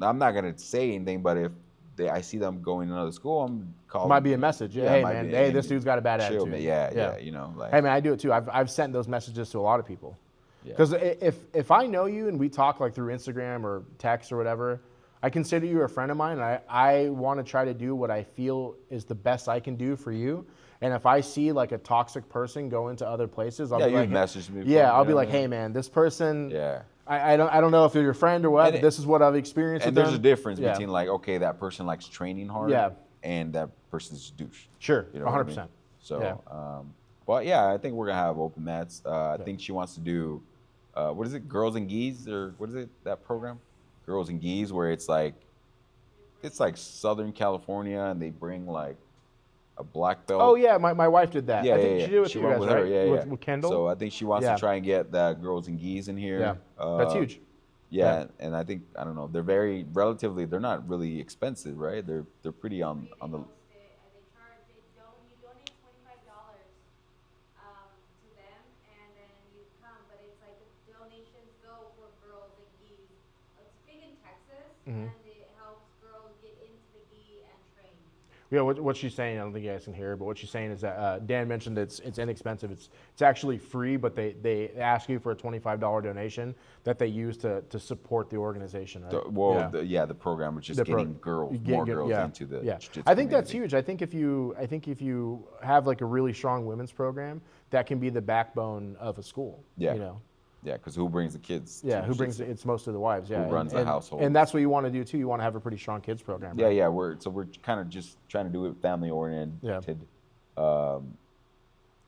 I'm not gonna say anything, but if I see them going to another school, I'm calling. Might be a message. Hey man, hey, this dude's got a bad chill, attitude. Yeah, you know, like. Hey man, I do it too. I've sent those messages to a lot of people. Because if I know you and we talk like through Instagram or text or whatever, I consider you a friend of mine, and I want to try to do what I feel is the best I can do for you. And if I see like a toxic person go into other places, I'll be like, message me. I'll be like, hey man, this person. Yeah. I don't know if they're your friend or what. But this is what I've experienced. And with there's them. a difference between like, okay, that person likes training hard. And that person's a douche. Sure. You know 100%. what I mean? So, but yeah, I think we're gonna have open mats. I think she wants to do, what is it, Girls and Geese, or what is it, that program? Girls and Geese, where it's like Southern California, and they bring like a black belt. Oh yeah, my wife did that. Yeah, I think she did it with she you went guys, with her, right? With Kendall. So I think she wants to try and get that Girls and Geese in here. Yeah, that's huge. Yeah, and I think, I don't know, they're very relatively, they're not really expensive, right? They're pretty on the. You donate $25 to them, and then you come. But it's like the donations go for Girls and Geese. It's big in Texas, and it helps girls get into the gi and train. Yeah, what she's saying, I don't think you guys can hear, but what she's saying is that Dan mentioned it's inexpensive. It's actually free, but they ask you for a $25 donation that they use to support the organization. Right? The program, which is getting more girls into the jiu-jitsu I think that's community. huge. I think if you have like a really strong women's program, that can be the backbone of a school. Yeah. You know. Yeah, because who brings the kids? Yeah, who brings it's most of the wives. Yeah, who runs the household? And that's what you want to do too. You want to have a pretty strong kids program. Yeah, right? yeah. We're kind of just trying to do it family oriented. Trying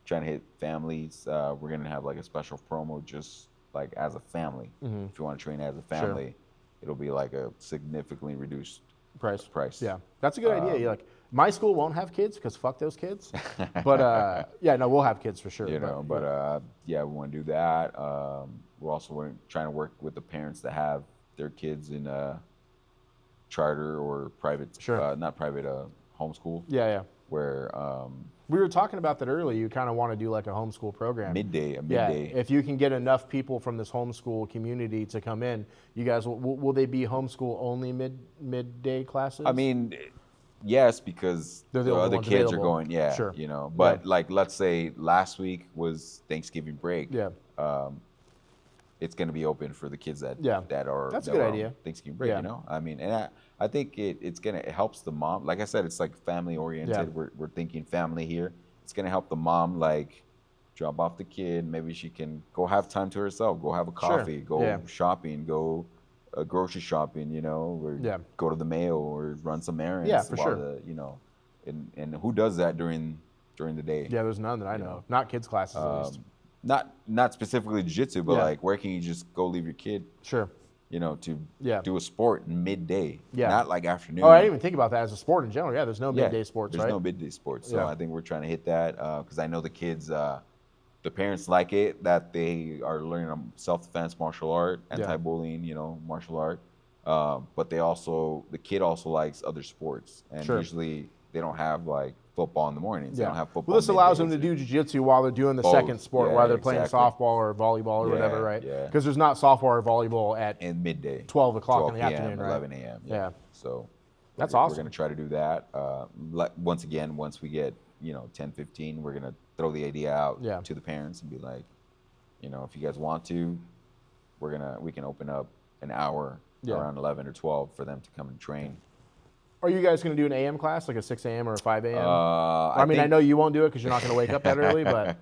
to hit families. We're gonna have like a special promo just like as a family. If you want to train as a family, it'll be like a significantly reduced price. Yeah, that's a good idea. You're like, my school won't have kids because fuck those kids. But we'll have kids for sure. You know, we want to do that. We're also trying to work with the parents that have their kids in charter or private, not private, homeschool. Yeah. Where we were talking about that earlier. You kind of want to do like a homeschool program. A midday. Yeah, if you can get enough people from this homeschool community to come in, you guys will they be homeschool only midday classes? I mean, yes, because the other kids are going. Yeah, you know. But like, let's say last week was Thanksgiving break. Yeah. It's going to be open for the kids that are. That's a good idea. Thanksgiving break, you know. I mean, and I think it helps the mom. Like I said, it's like family oriented. Yeah. We're thinking family here. It's going to help the mom like drop off the kid. Maybe she can go have time to herself. Go have a coffee. Go shopping. Go grocery shopping. You know, or go to the mail or run some errands. Yeah, for sure. You know, and who does that during the day? Yeah, there's none that I know of. Not kids classes at least. Not specifically jiu-jitsu, but like where can you just go leave your kid? Sure. You know, to do a sport midday. Yeah. Not like afternoon. Oh, I didn't even think about that as a sport in general. Yeah, there's no midday sports, There's no midday sports. So I think we're trying to hit that because I know the kids, the parents like it, that they are learning self-defense, martial art, anti-bullying, you know, martial art. But the kid also likes other sports. And usually they don't have like football in the mornings. They don't have football. Well, this allows them to do jiu-jitsu while they're doing the second sport, while they're playing softball or volleyball or whatever, right? Yeah. Because there's not softball or volleyball at midday, 12 o'clock in the afternoon, right? 11 a.m. Yeah. So that's awesome. We're going to try to do that. Once again, once we get 10, 15, we're going to throw the idea out to the parents and be like, you know, if you guys want to, we can open up an hour around 11 or 12 for them to come and train. Are you guys going to do an AM class, like a 6 a.m. or a 5 a.m.? I know you won't do it because you're not going to wake up that early, but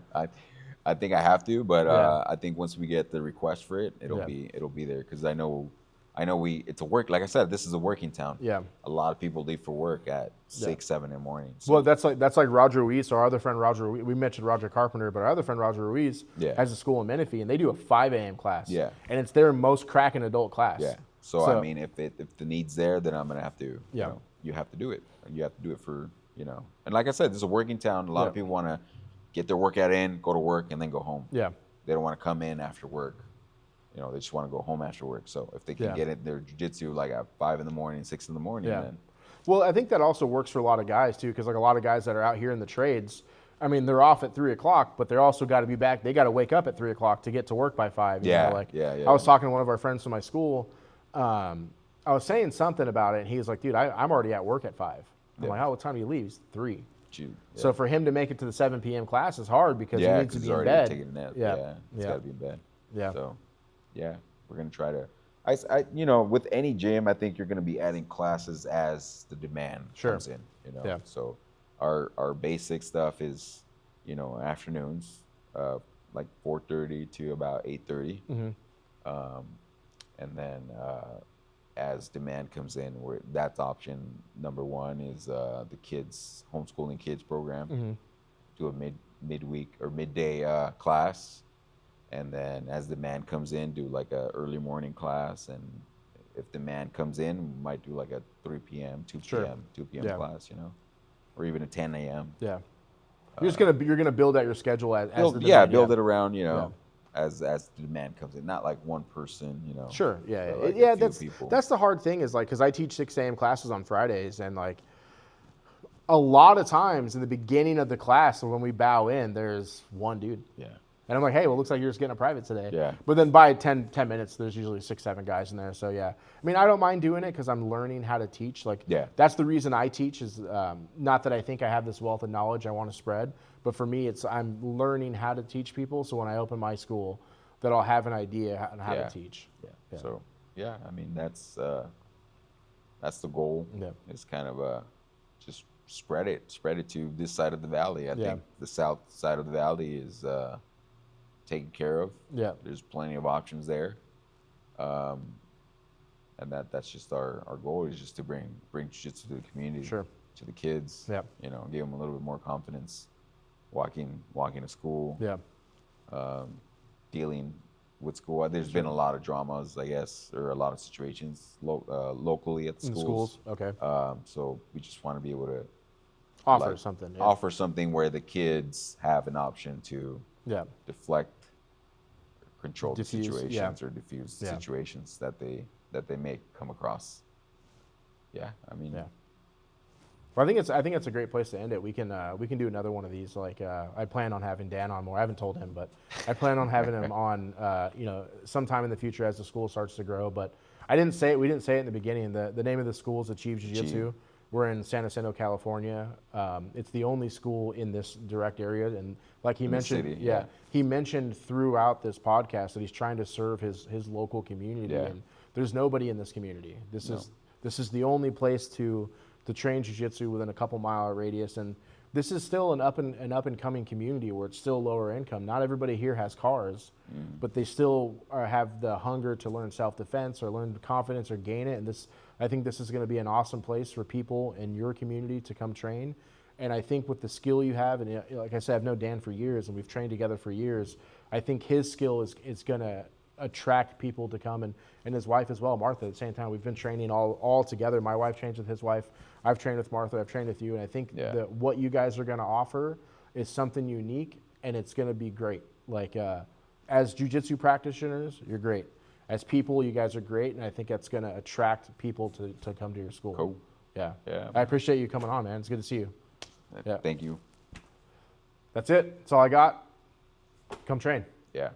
I think I have to. But I think once we get the request for it, it'll be there because I know it's a work. Like I said, this is a working town. Yeah. A lot of people leave for work at 6, 7 in the morning. So. Well, that's like Roger Ruiz, our other friend Roger. We mentioned Roger Carpenter, but our other friend Roger Ruiz has a school in Menifee, and they do a 5 a.m. class. Yeah. And it's their most cracking adult class. Yeah. So I mean, if the need's there, then I'm gonna have to. You know, you have to do it. You have to do it for, and like I said, this is a working town. A lot of people want to get their workout in, go to work, and then go home. Yeah. They don't want to come in after work. You know, they just want to go home after work. So if they can Yeah. get it, their jiu-jitsu like at 5 in the morning, 6 in the morning, Yeah. then Well, I think that also works for a lot of guys too, because like a lot of guys that are out here in the trades, I mean, they're off at 3:00, but they're also got to be back. They got to wake up at 3:00 to get to work by 5. You Yeah, know? Like, yeah. I was talking to one of our friends from my school. I was saying something about it, and he was like, "Dude, I'm already at work at 5." I'm Yeah. like, "Oh, what time do you leave?" He's 3. shoot. Yeah. So for him to make it to the 7 p.m. class is hard because he needs to he's be in already bed. taking a nap. Yeah. Yeah, he's Yeah. got to be in bed. Yeah. So, yeah, we're gonna try to. You know, with any gym, I think you're gonna be adding classes as the demand Sure. comes in. You know, Yeah. so our basic stuff is, you know, afternoons, like 4:30 to about 8:30, and then as demand comes in, that's option number one is the kids homeschooling kids program. Do a midweek or midday class, and then as demand comes in, do like a early morning class, and if demand comes in, we might do like a 3 p.m., 2 Sure. p.m., 2 p.m. Yeah. class, you know, or even a 10 a.m. Yeah. You're gonna build out your schedule as the Build demand, it around, you know, as the demand comes in, not like one person, you know. Sure. Yeah. but like a Yeah. few That's people. that's the hard thing is like because I teach 6 a.m. classes on Fridays, and like a lot of times in the beginning of the class when we bow in, there's one dude. Yeah. And I'm like, hey, well, looks like you're just getting a private today. Yeah. But then by 10 minutes, there's usually 6, 7 guys in there. So, yeah. I mean, I don't mind doing it because I'm learning how to teach. Like, Yeah. that's the reason I teach is not that I think I have this wealth of knowledge I want to spread. But for me, it's I'm learning how to teach people. So when I open my school, that I'll have an idea on how Yeah. to teach. Yeah. So, yeah, I mean, that's the goal. Yeah. It's kind of just spread it to this side of the valley. I Yeah. think the south side of the valley is taken care of. Yeah. There's plenty of options there. And that's just our goal is just to bring jiu-jitsu to the community, Sure. to the kids. Yeah. You know, give them a little bit more confidence walking to school. Yeah. Dealing with school. There's been a lot of dramas, I guess, or a lot of situations locally at the In schools. schools. Okay. So we just want to be able to Offer like, something. Yeah. offer something where the kids have an option to Yeah. deflect, control the Diffuse, situations, or diffuse Yeah. situations that they may come across. Yeah, I mean, Yeah. Well, I think it's a great place to end it. We can do another one of these. Like I plan on having Dan on more. I haven't told him, but I plan on having him on. Sometime in the future as the school starts to grow. But I didn't say it. We didn't say it in the beginning. The name of the school is Achieve Jiu-Jitsu. Achieve. We're in San Jacinto, California. It's the only school in this direct area, and like he In the mentioned, city, yeah. he mentioned throughout this podcast that he's trying to serve his local community, Yeah. and there's nobody in this community. This is the only place to train jiu-jitsu within a couple mile radius, and this is still an up and coming community where it's still lower income. Not everybody here has cars, but they still have the hunger to learn self-defense or learn confidence or gain it. And I think this is going to be an awesome place for people in your community to come train. And I think with the skill you have, and like I said, I've known Dan for years, and we've trained together for years. I think his skill is going to attract people to come, and his wife as well, Martha. At the same time, we've been training all together. My wife trains with his wife. I've trained with Martha. I've trained with you, and I think that what you guys are going to offer is something unique, and it's going to be great. Like as jiu-jitsu practitioners, you're great. As people, you guys are great, and I think that's going to attract people to come to your school. Cool. Yeah. Yeah. I appreciate you coming on, man. It's good to see you. Yeah. Thank you. That's it. That's all I got. Come train. Yeah.